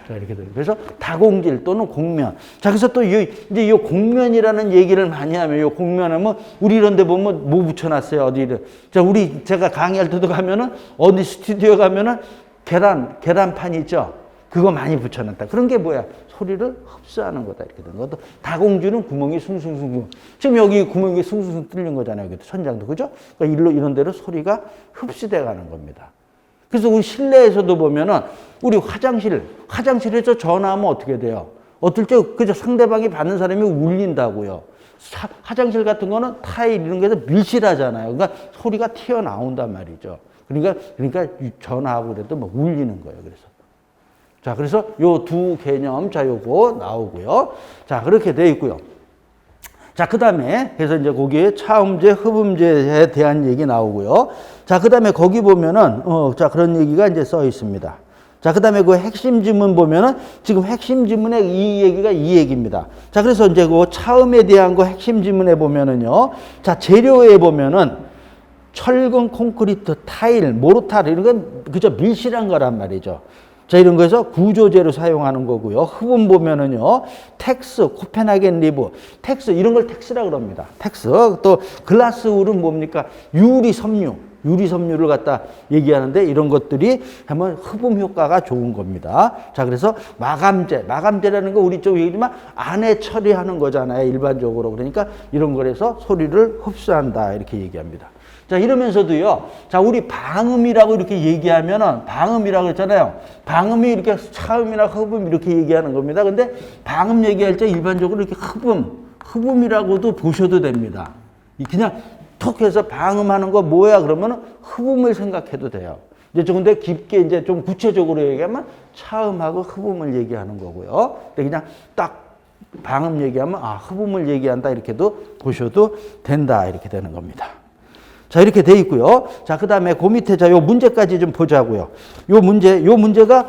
자, 이렇게 돼요. 그래서 다공질 또는 곡면. 자, 그래서 또 이제 이 곡면이라는 얘기를 많이 하면, 이 곡면하면 우리 이런 데 보면 뭐 붙여놨어요, 어디를. 자, 제가 강의할 때도 가면은, 어디 스튜디오 가면은 계란판 있죠? 그거 많이 붙여놨다. 그런 게 뭐야? 소리를 흡수하는 거다. 이렇게 되는 것도. 다공질은 구멍이 숭숭숭. 지금 여기 구멍이 숭숭숭 뚫린 거잖아요. 여기 천장도. 그죠? 그러니까 이런 데로 소리가 흡수돼 가는 겁니다. 그래서 우리 실내에서도 보면은 우리 화장실에서 전화하면 어떻게 돼요? 어떨 때 그저 상대방이 받는 사람이 울린다고요. 화장실 같은 거는 타일 이런 게서 밀실하잖아요. 그러니까 소리가 튀어나온단 말이죠. 그러니까 전화하고 그래도 뭐 울리는 거예요. 그래서. 자, 그래서 요 두 개념, 자, 요거 나오고요. 자, 그렇게 돼 있고요. 자, 그 다음에, 그래서 이제 거기에 차음제, 흡음제에 대한 얘기 나오고요. 자, 그 다음에 거기 보면은, 자, 그런 얘기가 이제 써 있습니다. 자, 그 다음에 그 핵심 지문 보면은, 지금 핵심 지문의 이 얘기가 이 얘기입니다. 자, 그래서 이제 그 차음에 대한 거 핵심 지문에 보면은요. 자, 재료에 보면은, 철근, 콘크리트, 타일, 모르타르, 이런 건 그저 밀실한 거란 말이죠. 자, 이런 거에서 구조제로 사용하는 거고요. 흡음 보면은요, 텍스, 코펜하겐 리브, 텍스, 이런 걸 텍스라고 그럽니다. 텍스. 또, 글라스 울은 뭡니까? 유리섬유를 갖다 얘기하는데 이런 것들이 하면 흡음 효과가 좋은 겁니다. 자, 그래서 마감제라는 거 우리 쪽 얘기지만 안에 처리하는 거잖아요. 일반적으로. 그러니까 이런 거에서 소리를 흡수한다. 이렇게 얘기합니다. 자, 이러면서도요, 자, 우리 방음이라고 이렇게 얘기하면은, 방음이라고 했잖아요. 방음이 이렇게 차음이나 흡음 이렇게 얘기하는 겁니다. 근데 방음 얘기할 때 일반적으로 이렇게 흡음이라고도 보셔도 됩니다. 그냥 톡 해서 방음하는 거 뭐야? 그러면은 흡음을 생각해도 돼요. 이제 근데 깊게 이제 좀 구체적으로 얘기하면 차음하고 흡음을 얘기하는 거고요. 근데 그냥 딱 방음 얘기하면, 흡음을 얘기한다. 이렇게도 보셔도 된다. 이렇게 되는 겁니다. 자, 이렇게 돼 있고요. 자, 그 다음에 그 밑에, 자, 요 문제까지 좀 보자고요. 요 문제가,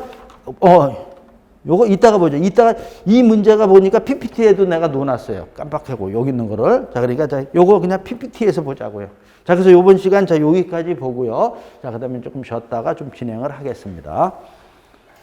요거 이따가 보죠. 이따가 이 문제가 보니까 PPT에도 내가 놓아놨어요. 깜빡하고, 여기 있는 거를. 자, 그러니까, 자, 요거 그냥 PPT에서 보자고요. 자, 그래서 요번 시간, 자, 여기까지 보고요. 자, 그 다음에 조금 쉬었다가 좀 진행을 하겠습니다.